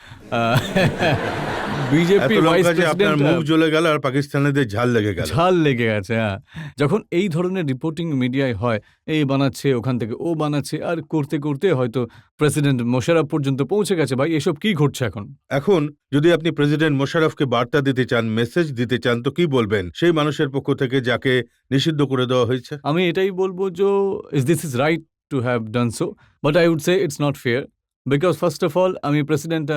বিজেপি এত ভাইস লঙ্কা যে আপনার মুখ প্রেসিডেন্ট জ্বলে গেল আর পাকিস্তানিদের ঝাল লেগে গেল। ঝাল লেগে গেছে, হ্যাঁ। যখন এই ধরনের রিপোর্টিং মিডিয়ায় হয়, এই বানাচ্ছে, ওখান থেকে ও বানাচ্ছে, আর করতে করতে হয়তো প্রেসিডেন্ট মোশাররফ পর্যন্ত পৌঁছে গেছে। ভাই, এসব কি ঘটছে এখন? এখন যদি আপনি প্রেসিডেন্ট মোশাররফকে বার্তা দিতে চান, মেসেজ দিতে চান, তো কি বলবেন সেই মানুষের পক্ষ থেকে যাকে নিষিদ্ধ করে দেওয়া হয়েছে? আমি এটাই বলবো যে this is right to have done so, but I would say it's not fair, because first of all আমি প্রেসিডেন্ট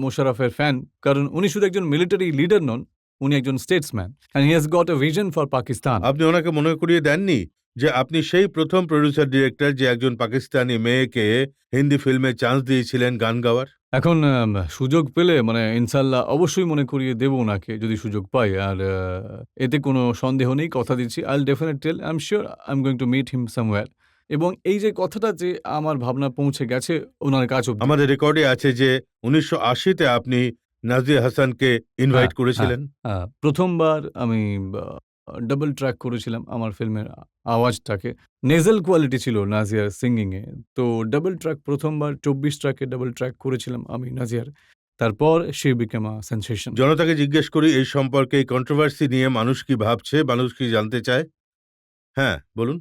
মোশাররফের ফ্যান, কারণ উনি শুধু একজন মিলিটারি লিডার নন, উনি একজন statesman, and he has got a vision for Pakistan. আপনি ওনাকে মনে করিয়ে দেননি যে আপনি সেই প্রথম প্রডিউসার ডিরেক্টর যে একজন পাকিস্তানি মেয়েকে হিন্দি ফিল্মে চান্স দিয়েছিলেন গান গাওয়ার? এখন সুযোগ পেলে মানে ইনশাল্লাহ অবশ্যই মনে করিয়ে দেব ওনাকে, যদি সুযোগ পাই। আর এতে কোনো সন্দেহ নেই, কথা দিচ্ছি, I will definitely tell, I am sure I am going to meet him somewhere. এবং এই যে কথাটা যে আমার ভাবনা পৌঁছে গেছে ওনার কাছে অব্দি। আমাদের রেকর্ডে আছে যে 1980-তে আপনি নাজিয়া হাসানকে ইনভাইট করেছিলেন। প্রথমবার আমি ডাবল ট্র্যাক করেছিলাম আমার ফিল্মের আওয়াজটাকে। নেজাল কোয়ালিটি ছিল নাজিয়ার সিঙ্গিংয়ে। তো ডাবল ট্র্যাক প্রথমবার 24 ট্র্যাকে ডাবল ট্র্যাক করেছিলাম আমি নাজিয়ার। তারপর শি বিকেম আ সেনসেশন। জনতাকে জিজ্ঞেস করি এই সম্পর্কে, এই কন্ট্রোভার্সি নিয়ে মানুষ কি ভাবছে, মানুষ কি জানতে চায়? হ্যাঁ, বলুন।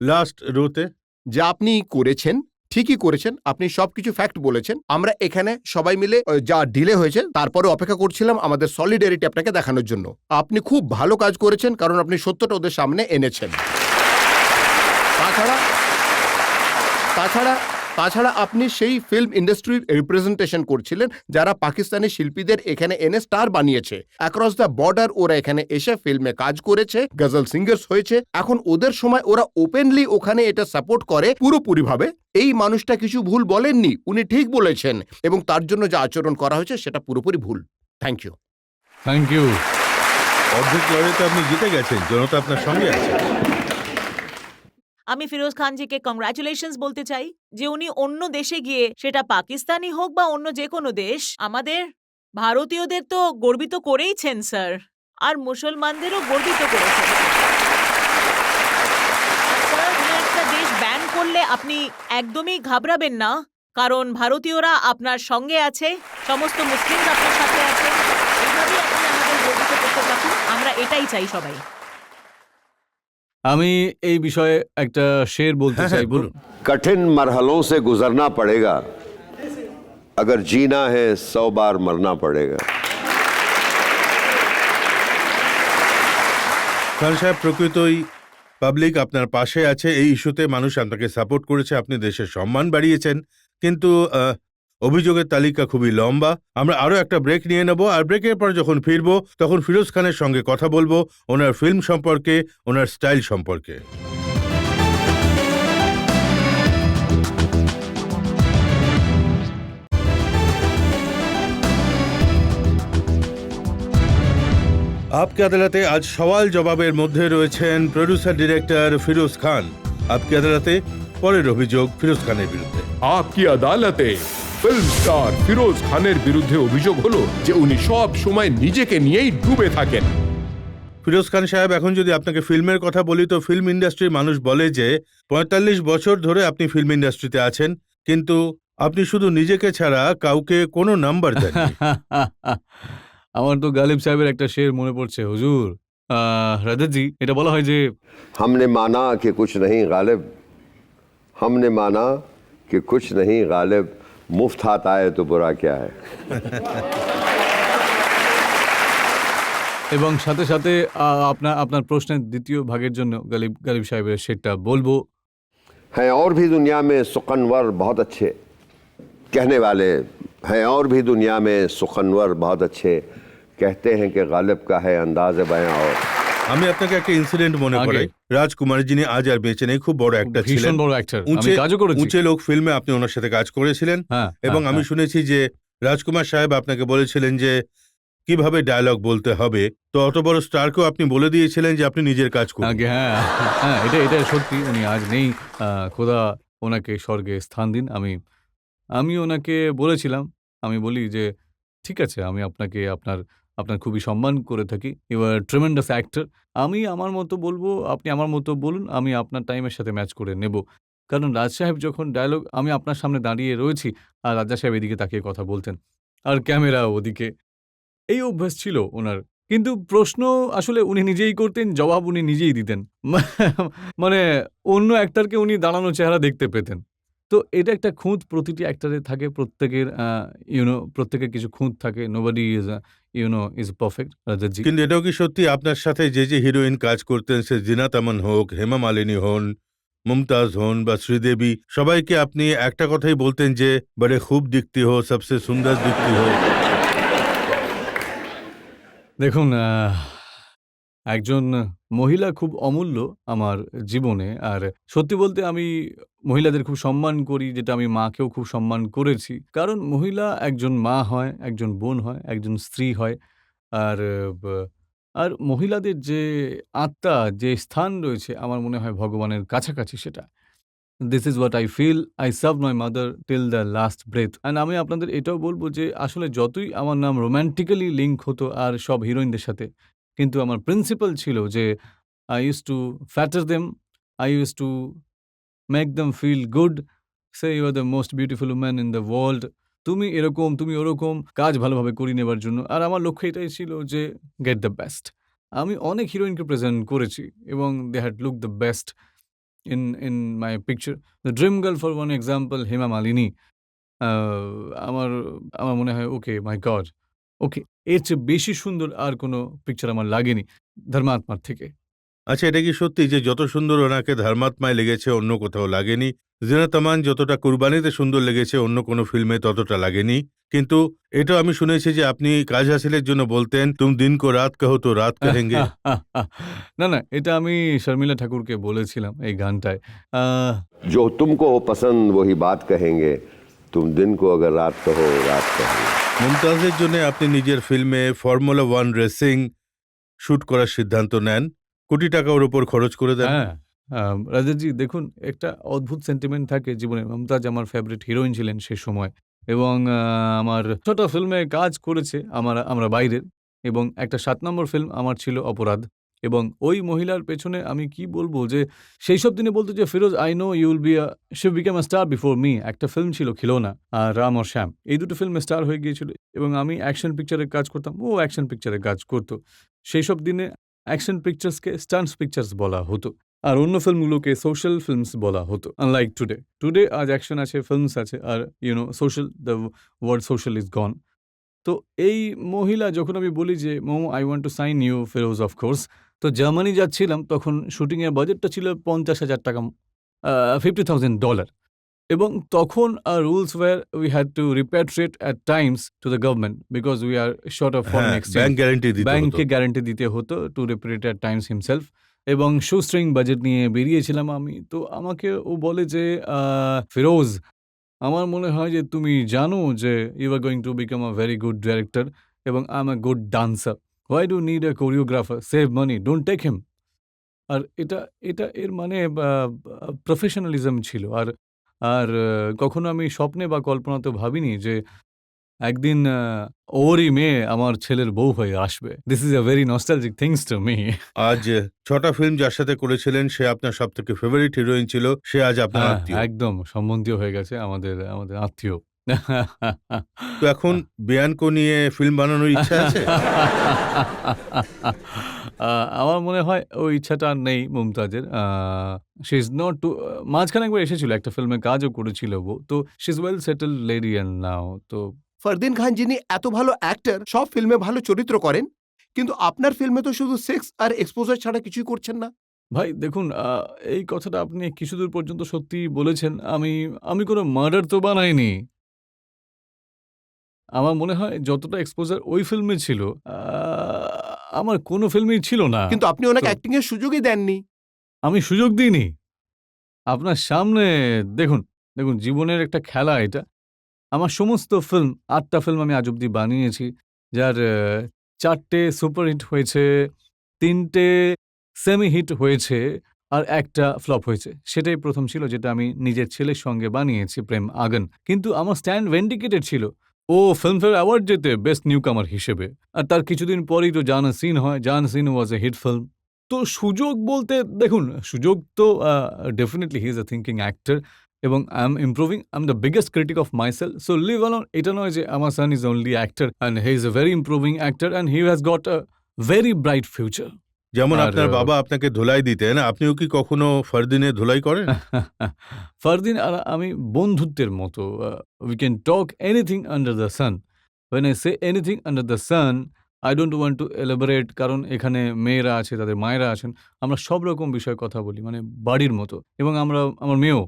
লাস্ট রোতে যা আপনি করেছেন ঠিকই করেছেন, আপনি সবকিছু ফ্যাক্ট বলেছেন। আমরা এখানে সবাই মিলে যা ডিলে হয়েছে তারপরে অপেক্ষা করছিলাম আমাদের সলিডারিটি আপনাকে দেখানোর জন্য। আপনি খুব ভালো কাজ করেছেন, কারণ আপনি সত্যটা ওদের সামনে এনেছেন। তাছাড়া তাছাড়া আপনি সেই ফিল্ম ইন্ডাস্ট্রির রিপ্রেজেন্টেশন করছিলেন যারা পাকিস্তানি শিল্পীদের এখানে এনে স্টার বানিয়েছে। অ্যাক্রস দ্য বর্ডার ওরা এখানে এসে ফিল্মে কাজ করেছে, গজল সিঙ্গার্স হয়েছে। এখন ওদের সময় ওরা ওপেনলি ওখানে এটা সাপোর্ট করে পুরোপুরিভাবে। এই মানুষটা কিছু ভুল বলেননি, উনি ঠিক বলেছেন, এবং তার জন্য যে আচরণ করা হয়েছে সেটা পুরোপুরি ভুল। Thank you. Thank you. অর্ধেক লড়াই তো আপনি জিতে গেছেন, জনতা আপনার সঙ্গে আছে। আমি ফিরোজ খানজিকে কংগ্রাচুলেশনস বলতে চাই যে উনি অন্য দেশে গিয়ে, সেটা পাকিস্তানি হোক বা অন্য যে কোনো দেশ, আমাদের ভারতীয়দের তো গর্বিত করেইছেন স্যার, আর মুসলমানদেরও গর্বিত করেছেন। স্যার, কোনো একটা দেশ ব্যান করলে আপনি একদমই ঘাবড়াবেন না, কারণ ভারতীয়রা আপনার সঙ্গে আছে, সমস্ত মুসলিম আপনার সাথে আছে। এইভাবেই আপনি আমাদের গর্বিত করতে থাকুন, আমরা এটাই চাই সবাই। আমি এই বিষয়ে একটা শের বলতে হ্যাঁ, চাই। হ্যাঁ, বলুন। कठिन मरहलों से गुजरना पड़ेगा, अगर जीना है 100 बार मरना पड़ेगा। খান সাহেব, প্রকৃতই পাবলিক আপনার পাশে আছে। এই ইস্যুতে মানুষ আপনাকে সাপোর্ট করেছে, আপনি দেশের সম্মান বাড়িয়েছেন, কিন্তু অভিযোগের তালিকা খুবই লম্বা। আমরা আরও একটা ব্রেক নিয়ে নেব, আর ব্রেকের পর যখন ফিরবো তখন ফিরোজ খানের সঙ্গে কথা বলবো ওনার ফিল্ম সম্পর্কে, ওনার স্টাইল সম্পর্কে। আপকে আদালতে আজ সওয়াল জবাবের মধ্যে রয়েছেন প্রডিউসার ডিরেক্টর ফিরোজ খান। আপকে আদালতে পরের অভিযোগ ফিরোজ খানের বিরুদ্ধে। আপকি আদালতে ফিল্ম স্টার ফিরোজ খানের বিরুদ্ধে অভিযোগ হলো যে উনি সব সময় নিজেকে নিয়েই ডুবে থাকেন। ফিরোজ খান সাহেব, এখন যদি আপনাকে ফিল্মের কথা বলি তো ফিল্ম ইন্ডাস্ট্রির মানুষ বলে যে ৪৫ বছর ধরে আপনি ফিল্ম ইন্ডাস্ট্রিতে আছেন, কিন্তু আপনি শুধু নিজেকে ছাড়া কাউকে কোনো নাম্বার দেননি। আমার তো গালিব সাহেবের একটা শের মনে পড়ছে, হুজুর। রাজাজি, এটা বলা হয় যে हमने माना कि कुछ नहीं गालिब, हमने माना कि कुछ नहीं गालिब, मुफ्त हाथ आए तो बुरा क्या है। এবং সাথে সাথে আপনার প্রশ্নের দ্বিতীয় ভাগের জন্য গালিব সাহেবের শেরটা বলবো। हैं और भी दुनिया में सुखनवर बहुत अच्छे, कहने वाले हैं और भी दुनिया में सुखनवर बहुत अच्छे, कहते हैं कि गालिब का है अंदाज बयां। और আমি আপনাকে একটা ইনসিডেন্ট মনে আগে। করাই। রাজকুমার, যিনি আজ আর বেঁচে নেই, খুব বড় একটা ছিলেন, ভীষণ বড় অ্যাক্টর, আমি উঁচে কাজও করেছি। উঁচে লোক ফিল্মে আপনি ওনার সাথে কাজ করেছিলেন, হ্যাঁ, এবং হ্যাঁ, আমি হ্যাঁ। শুনেছি যে রাজকুমার সাহেব আপনাকে বলেছিলেন যে কিভাবে ডায়লগ বলতে হবে। তো অত বড় স্টারকেও আপনি বলে দিয়েছিলেন যে আপনি নিজের কাজ করুন। আগে হ্যাঁ, হ্যাঁ, এটা সত্যি। উনি আজ নেই, খোদা ওনাকে স্বর্গে স্থান দিন। আমি ওনাকে বলেছিলাম, আমি বলি যে ঠিক আছে, আমি আপনাকে আপনার খুবই সম্মান করে থাকি, ইউ আর ট্রেমেন্ডাস অ্যাক্টর। আমি আমার মতো বলবো, আপনি আমার মতো বলুন, আমি আপনার টাইমের সাথে ম্যাচ করে নেব। কারণ রাজ সাহেব যখন ডায়লগ, আমি আপনার সামনে দাঁড়িয়ে রয়েছি আর রাজা সাহেব এদিকে তাকিয়ে কথা বলতেন, আর ক্যামেরা ওদিকে। এই অভ্যাস ছিল ওনার। কিন্তু প্রশ্ন আসলে উনি নিজেই করতেন, জবাব উনি নিজেই দিতেন। মানে অন্য অ্যাক্টরকে উনি দাঁড়ানো চেহারা দেখতে পেতেন। তো এটা একটা খুঁত প্রতিটি অ্যাক্টরের থাকে, প্রত্যেকের প্রত্যেকের কিছু খুঁত থাকে। Nobody is is perfect. Rajaji, কিন্তু এটাও কি সত্যি আপনার সাথে যে যে হিরোইন কাজ করতেন, সে জিনাত আমান হোক, হেমা মালিনী হন, মুমতাজ হন বা শ্রীদেবী, সবাইকে আপনি একটা কথাই বলতেন যে বড়ে খুব দিখতি হো, সবসে সুন্দর দিখতি হো? দেখুন, একজন মহিলা খুব অমূল্য আমার জীবনে। আর সত্যি বলতে আমি মহিলাদের খুব সম্মান করি, যেটা আমি মাকেও খুব সম্মান করেছি। কারণ মহিলা একজন মা হয়, একজন বোন হয়, একজন স্ত্রী হয়। আর আর মহিলাদের যে আত্মা, যে স্থান রয়েছে, আমার মনে হয় ভগবানের কাছাকাছি সেটা। This is what I feel. I serve my mother till the last breath. And আমি আপনাদের এটাও বলব যে আসলে যতই আমার নাম রোম্যান্টিক্যালি লিঙ্ক হতো আর সব হিরোইনদের সাথে, কিন্তু আমার প্রিন্সিপাল ছিল যে I use to flatter them, I use to make them feel good, say you are the most beautiful woman in the world. তুমি এরকম, তুমি ওরকম, কাজ ভালোভাবে করিয়ে নেবার জন্য। আর আমার লক্ষ্য এটাই ছিল যে গেট দ্য বেস্ট। আমি অনেক হিরোইনকে প্রেজেন্ট করেছি এবং they had look the best in my picture. The dream girl, for one example, Hema Malini. আমার আমার মনে হয় ওকে, মাই গড! ওকে, এর চেয়ে বেশি সুন্দর আর কোনো পিকচার আমার লাগেনি ধর্মাত্মার থেকে। আচ্ছা, এটা কি সত্যি যে যত সুন্দর ওনাকে ধর্মাত্মায় লেগেছে অন্য কোথাও লাগেনি? জিনাত আমান যতটা কুরবানিতে সুন্দর লেগেছে অন্য কোনো ফিল্মে ততটা লাগেনি, কিন্তু এটাও আমি শুনেছি যে আপনি কাজ হাসিলের জন্য বলতেন তুম দিন কো রাত কহো তো রাত কহেঙ্গে। না না, এটা আমি শর্মিলা ঠাকুরকে বলেছিলাম এই গানটায়। আহ, जो तुमको हो पसंद वही बात कहेंगे, तुम दिन को अगर रात कहो रात कहेंगे। মুমতাজের জন্য আপনি নিজের ফিল্মে ফর্মুলা 1 রেসিং শুট করার সিদ্ধান্ত নেন, কোটি টাকা ওর উপর খরচ করে দেন। হ্যাঁ, রাজাজি দেখুন, একটা অদ্ভুত সেন্টিমেন্ট থাকে জীবনে। মমতাজ আমার ফেভারিট হিরোইন ছিলেন সে সময়, এবং আমার ছোট ফিল্মে কাজ করেছে আমরা বাইরের, এবং একটা ৭ নম্বর ফিল্ম আমার ছিল অপরাধ। এবং ওই মহিলার পেছনে আমি কি বলবো, যে সেই সব দিনে বলতো যে Feroz, I know you will be she become a star before me. একটা ফিল্ম ছিল খিলৌনা, আর রাম আর শ্যাম, এই দুটো ফিল্মে স্টার হয়ে গিয়েছিল, এবং আমি অ্যাকশন পিকচারে কাজ করতাম, ও অ্যাকশন পিকচারে কাজ করতো। সেই সব দিনে অ্যাকশন পিকচার্সকে স্টান্টস পিকচার্স বলা হতো, আর অন্য ফিল্মগুলোকে সোশ্যাল ফিল্মস বলা হতো। আনলাইক টুডে আজ অ্যাকশন আছে, ফিল্মস আছে, আর social, the word social is gone. তো এই মহিলা যখন আমি বলি যে Momo, I want to sign you Feroz, of course, তো জার্মানি যাচ্ছিলাম, তখন শুটিংয়ের বাজেটটা ছিল $50,000, $50,000, এবং তখন rules were we had to repatriate at times to the government, because we are short of foreign হ্যাঁ, এক্সচেঞ্জ। ব্যাংক গ্যারান্টি দিতে হতো। ব্যাংকে গ্যারান্টি দিতে হতো টু রিপ্রেট অ্যাট টাইমস হিমসেলফ, এবং শুস্ট্রিং বাজেট নিয়ে বেরিয়েছিলাম আমি। তো আমাকে ও বলে যে, ফিরোজ, আমার মনে হয় যে তুমি জানো যে you are going to become a very good director, এবং I am a good dancer, why do need a choreographer, save money, don't take him. আর এটা এটা এর মানে প্রফেশনালিজম ছিল। আর আর কখনো আমি স্বপ্নে বা কল্পনাতেও ভাবিনি যে একদিন ওরই মেয়ে আমার ছেলের বউ হয়ে আসবে। This is a very nostalgic things to me. আজ 6টা ফিল্ম যার সাথে করেছিলেন সে আপনার সবথেকে ফেভারিট হিরোইন ছিল, সে আজ আপনার হ্যাঁ, আত্মীয়। একদম সম্বন্ধীয় হয়ে গেছে, আমাদের আত্মীয়। তো এখন বিয়ানকো নিয়ে ফিল্ম বানানোর ইচ্ছা আছে? আমার মনে হয় ওই ইচ্ছাটা আর নেই মুমতাজের। শি ইজ নট টু, মাঝখানে একবার এসেছিল, একটা ফিল্মে কাজও করেছিল ও। তো she is well settled lady and now. তো ফারদিন খান, যিনি এত ভালো অ্যাক্টর, সব ফিল্মে ভালো চরিত্র করেন, কিন্তু আপনার ফিল্মে তো শুধু সেক্স আর এক্সপোজার ছাড়া কিছুই করছেন না। ভাই দেখুন, এই কথাটা আপনি কিছুদূর পর্যন্ত সত্যিই বলেছেন। আমি কোনো মার্ডার তো বানাইনি। আমার মনে হয় যতটা এক্সপোজার ওই ফিল্মে ছিল, আমার কোনো ফিল্মেই ছিল না। কিন্তু আপনি ওনাকে তো অ্যাক্টিং এর সুযোগই দেননি। আমি সুযোগ দিইনি। আপনার সামনে দেখুন, জীবনের একটা খেলা এটা। আমার সমস্ত ফিল্ম, ৮টা ফিল্ম আমি আজ অব্দি বানিয়েছি, যার ৪টে সুপারহিট হয়েছে, ৩টে সেমি হিট হয়েছে, আর একটা ফ্লপ হয়েছে। সেটাই প্রথম ছিল, যেটা আমি নিজের ছেলের সঙ্গে বানিয়েছি, প্রেম আগুন। কিন্তু আমার স্ট্যান্ড ভেন্ডিকেটেড ছিল। ও ফিল্মফেয়ার অ্যাওয়ার্ড জেতে বেস্ট নিউকামার হিসেবে। আর তার কিছুদিন পরেই তো জান সিন হয়। জান সিন ওয়াজ এ হিট ফিল্ম। তো সুযোগ বলতে দেখুন, সুযোগ তো definitely he is a thinking actor, এবং I am improving. I am the biggest critic of myself. So leave alone, এটা নয় যে আমার son is only actor, and he is a very improving actor, and he has got a very bright future. যেমন আর আপনার বাবা আপনাকে ধুলাই দিতেন, আপনিও কি কখনো ফারদিনে ধুলাই করেন? ফারদিন আর আমি বন্ধুত্বের মতো। We can talk anything under the sun. When I say anything under the sun, I don't want to elaborate, কারণ এখানে মেয়েরা আছে, তাদের মায়েরা আছেন। আমরা সব রকম বিষয়ে কথা বলি, মানে বাড়ির মতো। এবং আমার মেয়েও,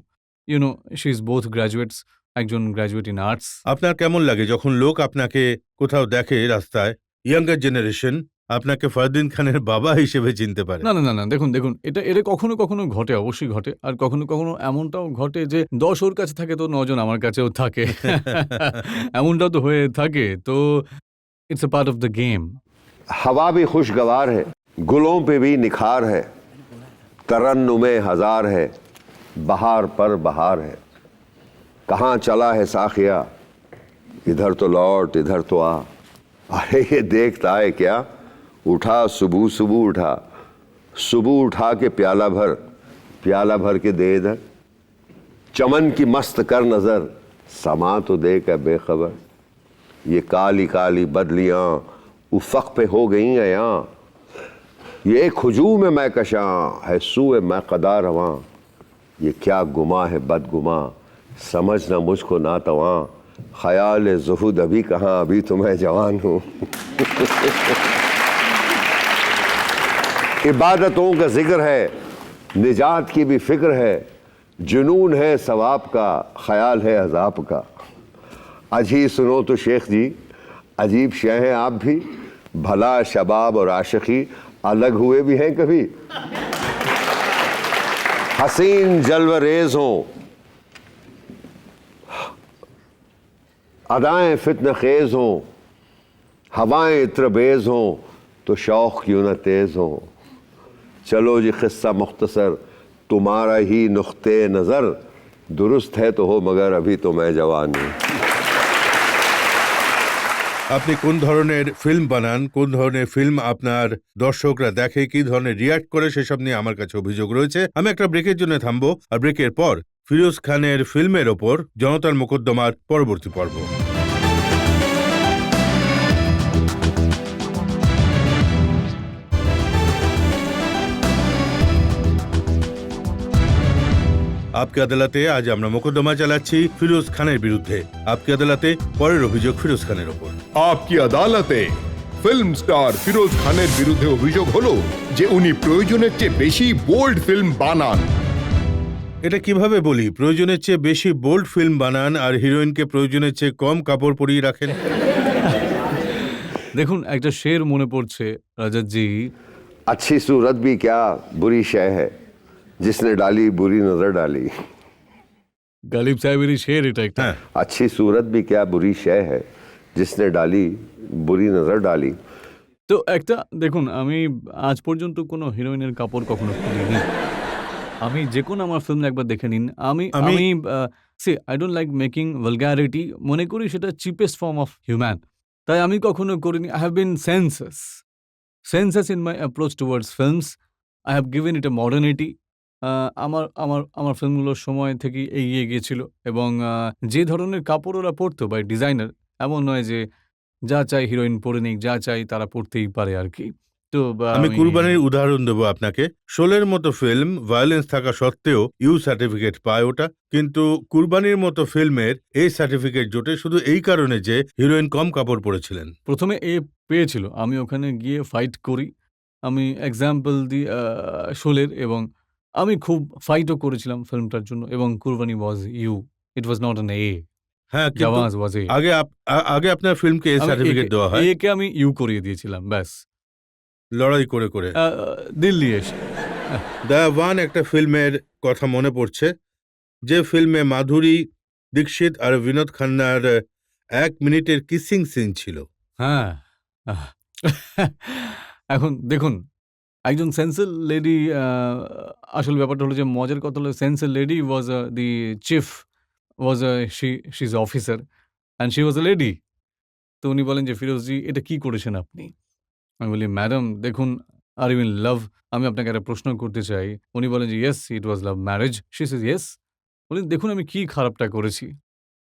শি ইজ বোথ গ্র্যাজুয়েটস, একজন গ্র্যাজুয়েট ইন আর্টস। আপনার কেমন লাগে যখন লোক আপনাকে কোথাও দেখে রাস্তায়, ইয়াঙ্গার জেনারেশন আপনাকে ফারদিন খানের বাবা হিসেবে চিনতে পারে? না, দেখুন, এটা কখনো ঘটে, অবশ্যই ঘটে। আর কখনো এমনটাও ঘটে যে 10 ওর কাছে থাকে, তো 9 জন আমার কাছেও থাকে। এমনটাও তো হয়ে থাকে। তো it's a part of the game. हवा भी खुशगवार है, गुलों पे भी निखार है, तरन्नुमे हजार है, बहार पर बहार है। कहाँ चला है साखिया, इधर तो लौट इधर तो आ। अरे ये देखता है क्या, उठा सुबह सुबह उठा, सुबह उठा के प्याला भर के दे इधर। चमन की मस्त कर नजर, समा तो दे क्या बेखबर। ये काली काली बदलियां उफ़क़ पे हो गई अयां। ये एक हुजूम में मैं कशां है, सूए मैं कदा रवां। ये क्या गुमा है बदगुमा, समझना मुझको ना तवां। ख्याल ज़ुहुद अभी कहाँ, अभी तो मैं जवान हूँ। इबादतों का जिक्र है, निजात की भी फिक्र है। जुनून है सवाब का, ख्याल है अजाब का। आज ही सुनो तो शेख जी, अजीब शय हैं आप भी, भला शबाब और आशिकी अलग हुए भी हैं कभी। हसीन जलवरेज हों, अदाएं फित्न खेज हों, हवाएं इत्रबेज हों, तो शौक क्यों न तेज हों। चलो जी किस्सा मुख्तसर, तुम्हारा ही नुक्ते नज़र, दुरुस्त है तो हो मगर अभी तो मैं जवान हूँ। আপনি কোন ধরনের ফিল্ম বানান, কোন ধরনের ফিল্ম আপনার দর্শকরা দেখে, কি ধরনের রিয়াক্ট করে, সেসব নিয়ে আমার কাছে অভিযোগ রয়েছে। আমি একটা ব্রেকের জন্য থামবো, আর ব্রেকের পর ফিরোজ খানের ফিল্মের ওপর জনতার মোকদ্দমার পরবর্তী পর্ব। আপকে আদালতে আজ আমরা মোকদ্দমা চালাচ্ছি ফিরোজ খানের বিরুদ্ধে। আপকে আদালতে পরের অভিযোগ ফিরোজ খানের ওপর। আপকি আদালতে ফিল্ম স্টার ফিরোজ খানের বিরুদ্ধে অভিযোগ হলো যে উনি প্রয়োজনের চেয়ে বেশি বোল্ড ফিল্ম বানান। এটা কিভাবে বলি? প্রয়োজনের চেয়ে বেশি বোল্ড ফিল্ম বানান আর হিরোইনকে প্রয়োজনের চেয়ে কম কাপড় পরিয়ে রাখেন। দেখুন, একটা শের মনে পড়ছে রাজাজি। अच्छी सूरत भी क्या बुरी शय है, जिसने डाली बुरी नजर डाली। গালিব সাহেবেরই শের এটা একটা। হ্যাঁ, अच्छी सूरत भी क्या बुरी शय है, जिसने डाली बुरी नजर डाली। তো একটা দেখুন, আমি আজ পর্যন্ত কোনো হিরোইনের কাপড় কখনো খুলিনি। আমি যে কোনো আমার ফিল্ম একবার দেখে নিন। আমি আমি- আমি see I don't like making vulgarity. মনে করি সেটা চিপেস্ট ফর্ম অফ হিউম্যান। তাই আমি কখনো করিনি। I have been census in my approach towards films. I have given it A modernity. আমার আমার আমার ফিল্মগুলোর সময় থেকেই এগিয়ে গিয়েছিল এবং যে ধরনের কাপড় ওরা পরতো বাই ডিজাইনার, এমন নয় যে যা চাই হিরোইন পরে নিক, যা চাই তারা পড়তেই পারে আর কি। তো আমি কুরবানির উদাহরণ দেবো আপনাকে। শোলের মতো ফিল্ম ভায়োলেন্স থাকা সত্ত্বেও ইউ সার্টিফিকেট পায় ওটা, কিন্তু কুরবানির মতো ফিল্মের এই সার্টিফিকেট জোটে শুধু এই কারণে যে হিরোইন কম কাপড় পরেছিলেন। প্রথমে এ পেয়েছিল, আমি ওখানে গিয়ে ফাইট করি। আমি এক্সাম্পল দিই শোলের, এবং আমি খুব ফাইটও করেছিলাম ফিল্মটার জন্য, এবং Qurbani was you, it was not an a, হ্যাঁ, কিন্তু জাওয়াজ ওয়াজ এ। আগে আপনার ফিল্মকে এই সার্টিফিকেট দেওয়া হয় একে আমি ইউ করিয়ে দিয়েছিলাম, ব্যাস। লড়াই করে করে। দিল্লি এসে দ্য ওয়ান একটা ফিল্মের কথা মনে পড়ছে, যে ফিল্মে মাধুরী দীক্ষিত আর বিনোদ খান্নার 1 মিনিটের কিসিং সিন ছিল। হ্যাঁ। এখন দেখুন, একজন সেন্সিল লেডি, আসল ব্যাপারটা হলো যে মজার কথা হলো censor lady was the chief, was she is officer and she was a lady. তো উনি বলেন যে ফিরোজজি এটা কি করেছেন আপনি? আমি বলি ম্যাডাম দেখুন, আর ইউ ইন লাভ? আমি আপনাকে একটা প্রশ্ন করতে চাই। উনি বলেন যে yes it was love marriage. She says yes. বলেন দেখুন আমি কি খারাপটা করেছি?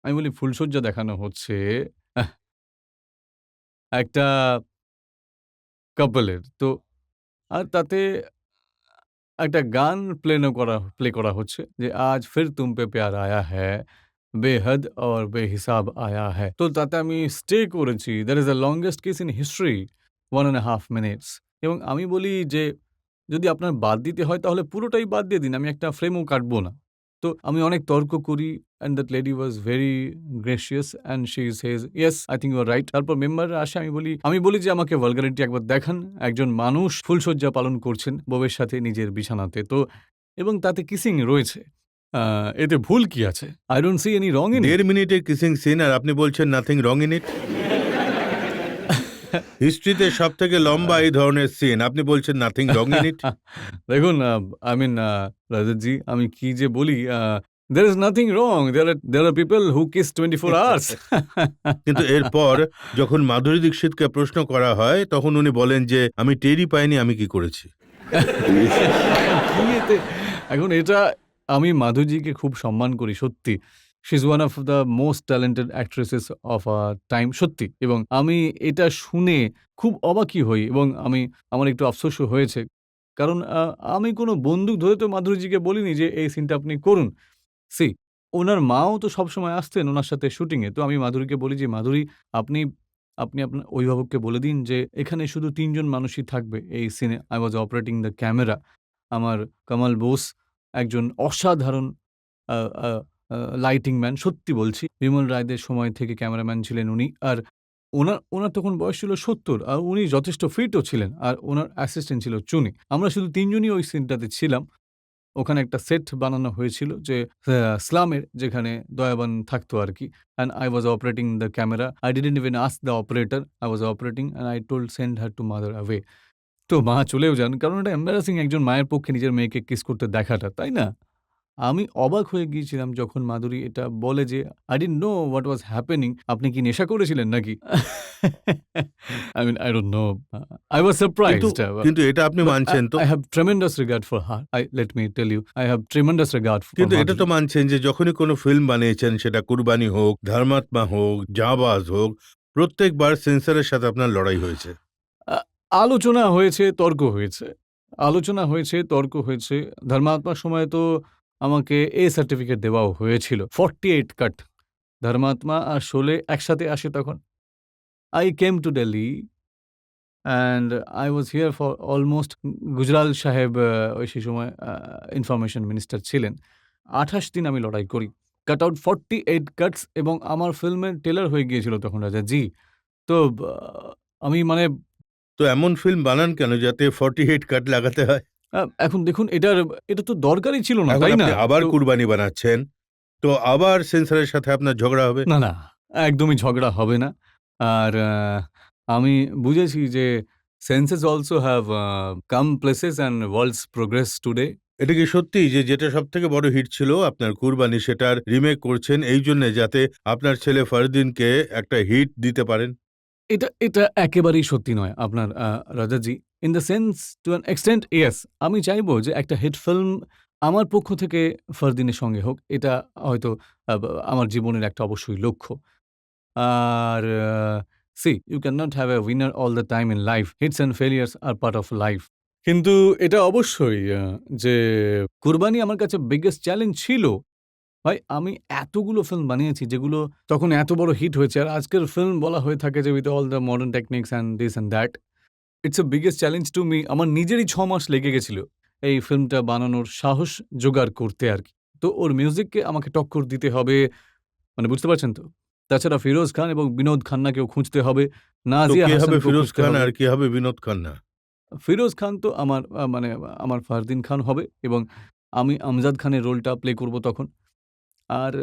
আমি বলি ফুলসজ্জা দেখানো হচ্ছে একটা কাপলের, তো আর তাতে একটা গান প্লে করা হচ্ছে যে আজ ফির তুম পে প্যার আয়া হ্যায়, বেহদ और বেহিসাব আয়া হ্যায়। তো তাতে আমি স্টে করেছি। That is the longest kiss in history, 1.5 minutes. এবং আমি বলি যে যদি আপনার বাদ দিতে হয় তাহলে পুরোটাই বাদ দিয়ে দিন, আমি একটা ফ্রেমও কাটবো না। তো আমি অনেক তর্ক করি and that lady was very gracious and she says yes I think you are right. তারপর মেম্বাররা আসে, আমি বলি যে আমাকে ভালগারিটি একবার দেখান। একজন মানুষ ফুলসজ্জা পালন করছেন বউয়ের সাথে নিজের বিছানাতে, তো এবং তাতে কিসিং রয়েছে, এতে ভুল কি আছে? I don't see any wrong in it. 1.5 মিনিটের কিসিং সিন আর আপনি বলছেন নাথিং রং ইন ইট। হিস্ট্রিতে সব থেকে লম্বা এই ধরনের সিন, আপনি বলছেন নাথিং রং ইন ইট। দেখুন আই মিন রাজতজি, আমি কি যে বলি, there is nothing wrong. There are people who kiss 24 hours. কিন্তু এরপর যখন মাধুরী দীক্ষিতকে প্রশ্ন করা হয় তখন উনি বলেন যে আমি টেরই পাইনি আমি কি করেছি। কি এতে? এখন এটা আমি মাধুরীজিকে খুব সম্মান করি সত্যি। She is one of the most talented actresses of time, সত্যি। এবং আমি এটা শুনে খুব অবাকই হই, এবং আমার একটু আফসোসও হয়েছে, কারণ আমি কোনো বন্দুক ধরে তো মাধুরীজিকে বলিনি যে এই সিনটা আপনি করুন। সি ওনার মাও তো সবসময় আসতেন ওনার সাথে শুটিংয়ে। তো আমি মাধুরীকে বলি যে মাধুরী আপনি আপনার অভিভাবককে বলে দিন যে এখানে শুধু ৩ জন মানুষই থাকবে এই সিনে। I was operating the camera. আমার কামাল বোস একজন অসাধারণ লাইটিং ম্যান, সত্যি বলছি। বিমল রায়দের সময় থেকে ক্যামেরাম্যান ছিলেন উনি। আর ওনার তখন বয়স ছিল ৭০, আর উনি যথেষ্ট ফিটও ছিলেন। আর ওনার অ্যাসিস্ট্যান্ট ছিল চুনি। আমরা শুধু ৩ জনই ওই সিনটাতে ছিলাম। ওখানে একটা সেট বানানো হয়েছিল যে স্লামের, যেখানে দয়াবান থাকতো আরকি। And I was operating the camera. I didn't even ask the operator. I was operating and I told send her to mother away. তো মা চলেও যান। কারণ এটা এম্বারাসিং একজন মায়ের পক্ষে নিজের মেয়েকে কিস করতে দেখাটা, তাই না? আমি অবাক হয়ে গিয়েছিলাম যখন মাধুরী এটা বলে যে, "I didn't know what was happening." আপনি কি নেশা করেছিলেন নাকি? I mean, I don't know. I was কিন্তু surprised. কিন্তু এটা আপনি But মানছেন তো? I have tremendous regard for her. Let me tell you, I have tremendous regard for কিন্তু এটা তো Madhuri. মানছেন যে যখনই কোনো ফিল্ম বানিয়েছেন, সেটা কুরবানি হোক, ধর্মাত্মা হোক, জাবাজ হোক, প্রত্যেকবার সেন্সরের সাথে আপনার লড়াই হয়েছে। আ আলোচনা হয়েছে, তর্ক হয়েছে। আলোচনা হয়েছে, তর্ক হয়েছে। ধর্মাত্মার সময় তো আমাকে A সার্টিফিকেট দেওয়াও হয়েছিল। 48 কাট। ধর্মাত্মা আর শোলে একসাথে আসে তখন। I came to Delhi and I was here for almost Gujral সাহেব ওই সেই সময় ইনফরমেশন মিনিস্টার ছিলেন। ২৮ দিন আমি লড়াই করি। কাট আউট 48 কাটস এবং আমার ফিল্মের ট্রেলার হয়ে গিয়েছিল তখন রাজাজি। তো আমি মানে তো এমন ফিল্ম বানান কেন যাতে 48 কাট লাগাতে হয়? এখন দেখুন এটা তো দরকারই ছিল না, এখন তাই না? আপনি আবার তো কুরবানি বানাচ্ছেন, তো আবার সেন্সরের সাথে আপনার ঝগড়া হবে? না, একদমই ঝগড়া হবে না। আর আমি বুঝেছি যে senses also have come places and worlds progress today. এটা কি সত্যি যে যেটা সবথেকে বড় হিট ছিল আপনার কুরবানি, সেটার রিমেক করছেন এই জন্যে যাতে আপনার ছেলে ফারদিনকে একটা হিট দিতে পারেন? এটা একেবারেই সত্যি নয় আপনার Rajaji. In the sense to an extent yes, আমি চাইবো যে একটা হিট ফিল্ম আমার পক্ষ থেকে ফারদিনের সঙ্গে হোক। এটা হয়তো আমার জীবনের একটা অবশ্যই লক্ষ্য। আর see you can not have a winner all the time in life. Hits and failures are part of life. কিন্তু এটা অবশ্যই যে কুরবানি আমার কাছে বিগেস্ট চ্যালেঞ্জ ছিল। ভাই আমি এতগুলো ফিল্ম বানিয়েছি যেগুলো তখন এত বড় হিট হয়েছে। আর আজকের ফিল্ম বলা হয়ে থাকে যে with all the modern techniques and this and that. It's a biggest challenge to me. আমার নিজেরই ৬ মাস লেগে গেছিল এই ফিল্মটা বানানোর সাহস জোগাড় করতে আরকি। তো ওর মিউজিককে আমাকে টক্কর দিতে হবে। মানে বুঝতে পারছেন তো? তাছাড়া ফিরোজ খান এবং বিনোদ খান্নাকেও খুঁজতে হবে। তো নাজিয়া কে হবে হাসানকেও ফিরোজ খুঁজতে খান হবে। আর কে হবে বিনোদ খান্না? ফিরোজ খান তো আমার মানে আমার ফারদিন খান হবে এবং আমি আমজাদ খানের রোলটা প্লে করব তখন। আর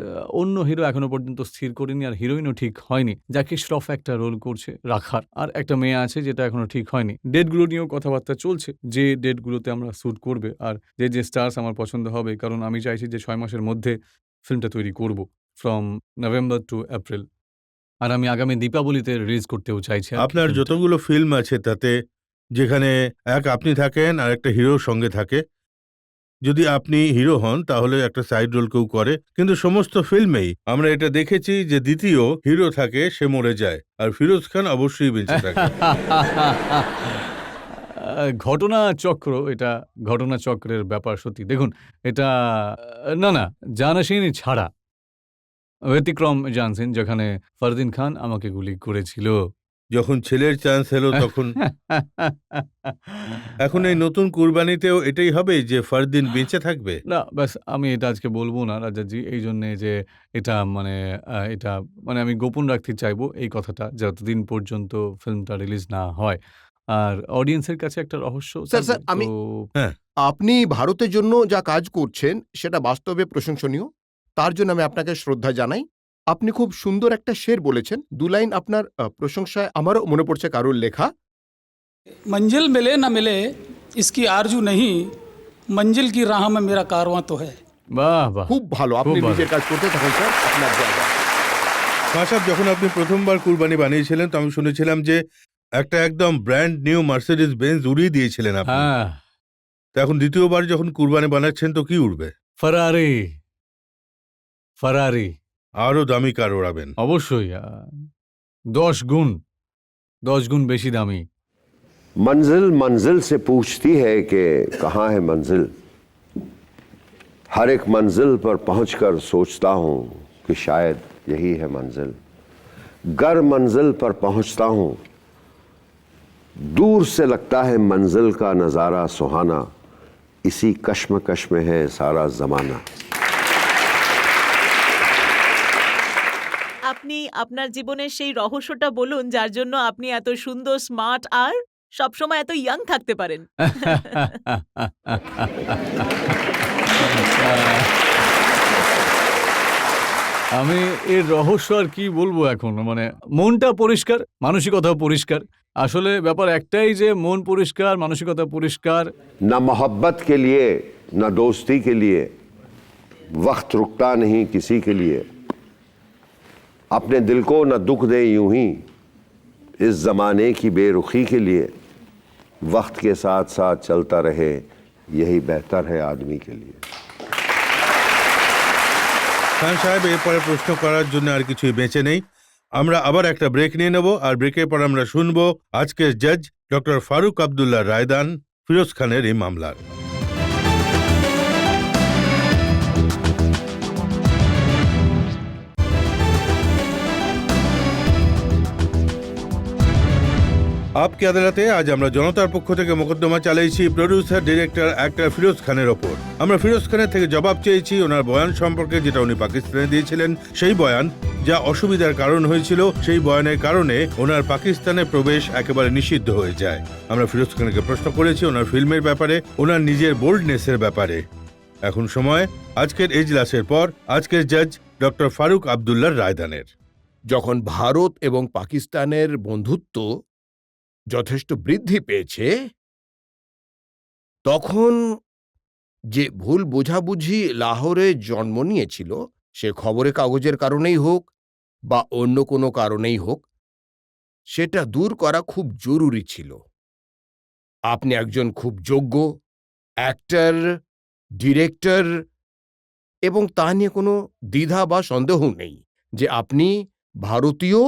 অন্য হিরো এখনো পর্যন্ত স্থির করিনি, আর হিরোইনও ঠিক হয়নি। জাকির শ্রফ একটা রোল করছে রাখার। আর একটা মেয়ে আছে যেটা এখনো ঠিক হয়নি। ডেটগুলো নিয়েও কথাবার্তা চলছে যে ডেটগুলোতে আমরা শ্যুট করবে আর যে স্টারস আমার পছন্দ হবে। কারণ আমি চাইছি যে ৬ মাসের মধ্যে ফিল্মটা তৈরি করব ফ্রম নভেম্বর টু এপ্রিল। আর আমি আগামী দীপাবলিতে রিলিজ করতেও চাইছি আরকি আপনার ফিল্মটা। যতগুলো ফিল্ম আছে তাতে যেখানে এক আপনি থাকেন আর একটা হিরোর সঙ্গে থাকে, যদি আপনি হিরো হন তাহলে একটা সাইড রোল কেউ করে, কিন্তু সমস্ত ফিল্মেই আমরা এটা দেখেছি যে দ্বিতীয় হিরো থাকে, সে মরে যায়, আর ফিরোজ খান অবশ্যই বেঁচে থাকে। ঘটনা চক্র, এটা ঘটনা চক্রের ব্যাপার সত্যি। দেখুন এটা না জানাশিনি ছাড়া ব্যতিক্রম জানসিন, যেখানে ফারদিন খান আমাকে গুলি করেছিল। যখন ছেলের চান্স এলো তখন এখন এই নতুন কুরবানিতেও এটাই হবে যে ফারদিন বেঁচে থাকবে? না ব্যাস আমি এটা আজকে বলব না রাজাজি, এই জন্যে যে এটা এটা আমি গোপন রাখতে চাইবো এই কথাটা যতদিন পর্যন্ত ফিল্মটা রিলিজ না হয়। আর অডিয়েন্সের কাছে একটা রহস্য স্যার, থাকবে। আমি- তো হ্যাঁ, আপনি ভারতের জন্য যা কাজ করছেন সেটা বাস্তবে প্রশংসনীয়। তার জন্য আমি আপনাকে শ্রদ্ধা জানাই। আপনি খুব সুন্দর একটা শের বলেছেন। ২ লাইন আপনার প্রশংসায় আমারও মনে পড়ছে কারোর লেখা। मंजिल मिले न मिले इसकी आरजू नहीं, मंजिल की राह में मेरा कारवां तो है। বাহ বাহ, খুব ভালো। আপনি খুব ভালো। নিজের কাজ করতে থাকুন স্যার, আপনার জায়গা। খান সাহেব, যখন আপনি প্রথমবার কুরবানি বানিয়েছিলেন তো আমি শুনেছিলাম যে একটা একদম ব্র্যান্ড নিউ মার্সিডিজ বেঞ্জ উড়িয়ে দিয়েছিলেন আপনি। হ্যাঁ, তো এখন দ্বিতীয়বার যখন কুরবানি বানাচ্ছেন তো কি উড়বে? ফারারি আরো দামি কার ওড়াবেন? অবশ্যই 10 গুণ বেশি দামি। मंजिल मंजिल से पूछती है कि कहाँ है मंजिल। हर एक मंजिल पर पहुंचकर सोचता हूँ कि शायद यही है मंजिल। गर मंजिल पर पहुंचता हूँ, दूर से लगता है मंजिल का नज़ारा सुहाना, इसी कश्मकश में है सारा ज़माना। আপনি আপনার জীবনের সেই রহস্যটা বলুন যার জন্য আপনি এত সুন্দর, স্মার্ট আর সবসময় এত ইয়াং থাকতে পারেন। আমি এর রহস্য আর কি বলবো এখন, মানে মনটা পরিষ্কার, মানসিকতাও পরিষ্কার। আসলে ব্যাপার একটাই যে মন পরিষ্কার, মানসিকতা পরিষ্কার। न मोहब्बत के लिए न दोस्ती के लिए वक्त रुकता नहीं किसी के लिए, अपने दिल को न दुख दे यूं ही इस जमाने की बेरुखी के लिए, वक्त के साथ साथ चलता रहे यही बेहतर है आदमी के लिए। খান সাহেব, এরপরে প্রশ্ন করার জন্য আর কিছুই বেঁচে নেই। আমরা আবার একটা ব্রেক নিয়ে নেব, আর ব্রেকের পর আমরা শুনবো আজকের জাজ ডক্টর ফারুক আব্দুল্লাহ রায়দান ফিরোজ খানের এই মামলার। আপকি আদালতে আজ আমরা জনতার পক্ষ থেকে মোকদ্দমা চালাইছি প্রডিউসার, ডিরেক্টর, অ্যাক্টর ফিরোজ খানের ওপর। আমরা ফিরোজ খানের থেকে জবাব চেয়েছি ওনার বয়ান সম্পর্কে, যেটা উনি পাকিস্তানে দিয়েছিলেন। সেই বয়ান যা অসুবিধার কারণ হয়েছিল, সেই বয়ানের কারণে ওনার পাকিস্তানে প্রবেশ একেবারে নিষিদ্ধ হয়ে যায়। আমরা ফিরোজ খানকে প্রশ্ন করেছি ওনার ফিল্মের ব্যাপারে, ওনার নিজের বোল্ডনেসের ব্যাপারে। এখন সময় আজকের এজলাসের পর আজকের জাজ ডক্টর ফারুক আব্দুল্লাহ রায়দানের। যখন ভারত এবং পাকিস্তানের বন্ধুত্ব যথেষ্ট বৃদ্ধি পেয়েছে, তখন যে ভুল বোঝাবুঝি লাহোরে জন্ম নিয়েছিল, সে খবরের কাগজের কারণেই হোক বা অন্য কোনো কারণেই হোক, সেটা দূর করা খুব জরুরি ছিল। আপনি একজন খুব যোগ্য অ্যাক্টর, ডিরেক্টর, এবং তা নিয়ে কোনো দ্বিধা বা সন্দেহ নেই যে আপনি ভারতীয়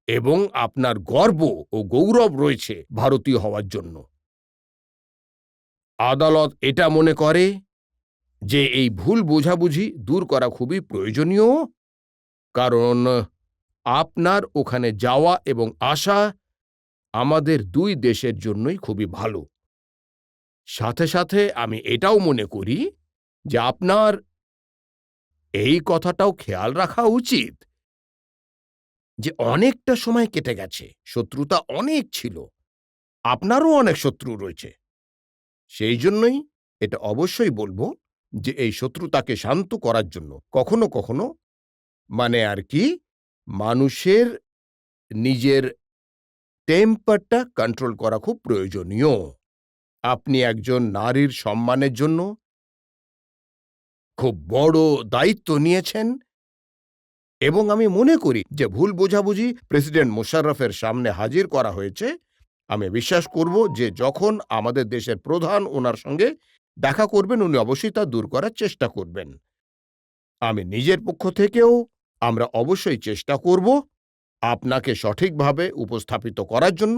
এবং আপনার গর্ব ও গৌরব রয়েছে ভারতীয় হওয়ার জন্য। আদালত এটা মনে করে যে এই ভুল বোঝাবুঝি দূর করা খুবই প্রয়োজনীয়, কারণ আপনার ওখানে যাওয়া এবং আসা আমাদের দুই দেশের জন্যই খুবই ভালো। সাথে সাথে আমি এটাও মনে করি যে আপনার এই কথাটাও খেয়াল রাখা উচিত যে অনেকটা সময় কেটে গেছে, শত্রুতা অনেক ছিল, আপনারও অনেক শত্রু রয়েছে। সেই জন্যই এটা অবশ্যই বলবো যে এই শত্রুতাকে শান্ত করার জন্য কখনো কখনো মানে আর কি মানুষের নিজের টেম্পারটা কন্ট্রোল করা খুব প্রয়োজনীয়। আপনি একজন নারীর সম্মানের জন্য খুব বড় দায়িত্ব নিয়েছেন, এবং আমি মনে করি যে ভুল বোঝাবুঝি প্রেসিডেন্ট মোশাররফের সামনে হাজির করা হয়েছে। আমি বিশ্বাস করব যে যখন আমাদের দেশের প্রধান ওনার সঙ্গে দেখা করবেন, উনি অবশ্যই তা দূর করার চেষ্টা করবেন। আমি নিজের পক্ষ থেকেও আমরা অবশ্যই চেষ্টা করব আপনাকে সঠিকভাবে উপস্থাপিত করার জন্য,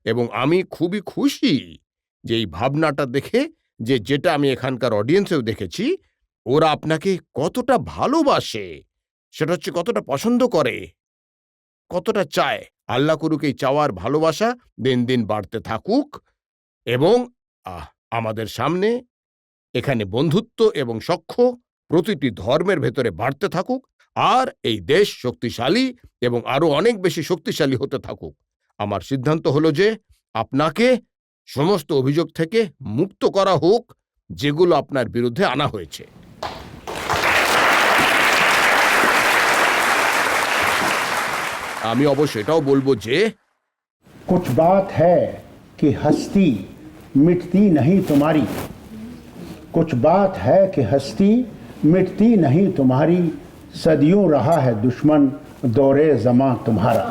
এবং আমি খুবই খুশি যে এই ভাবনাটা দেখে, যে যেটা আমি এখানকার অডিয়েন্সেও দেখেছি, ওরা আপনাকে কতটা ভালোবাসে, সেটা হচ্ছে কতটা পছন্দ করে, কতটা চায়। আল্লাহ করুক এই চাওয়ার ভালোবাসা দিন দিন বাড়তে থাকুক, এবং আমাদের সামনে এখানে বন্ধুত্ব এবং সখ্য প্রতিটি ধর্মের ভেতরে বাড়তে থাকুক, আর এই দেশ শক্তিশালী এবং আরো অনেক বেশি শক্তিশালী হতে থাকুক। আমার সিদ্ধান্ত হলো যে আপনাকে সমস্ত অভিযোগ থেকে মুক্ত করা হোক যেগুলো আপনার বিরুদ্ধে আনা হয়েছে। আমি অবশ্য এটাও বলবো যে कुछ बात है कि हस्ती मिटती नहीं तुम्हारी, कुछ बात है कि हस्ती मिटती नहीं तुम्हारी, सदियों रहा है दुश्मन दौरे ज़मां तुम्हारा।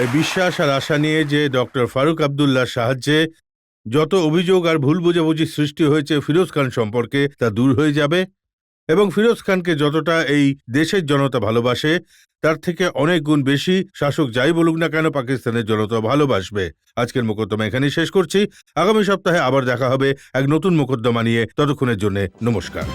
এই বিশ্বাস আর আশা নিয়ে যে ডক্টর ফারুক আব্দুল্লাহ সাহায্যে যত অভিযোগ আর ভুল বোঝাবুঝি সৃষ্টি হয়েছে ফিরোজ খান সম্পর্কে, তা দূর হয়ে যাবে, এবং ফিরোজ খানকে যতটা এই দেশের জনতা ভালোবাসে, তার থেকে অনেক গুণ বেশি শাসক যাই বলুক না কেন পাকিস্তানের জনতা ভালোবাসবে। আজকের মোকদ্দমা এখানেই শেষ করছি। আগামী সপ্তাহে আবার দেখা হবে এক নতুন মোকদ্দমা নিয়ে। ততক্ষণের জন্য নমস্কার।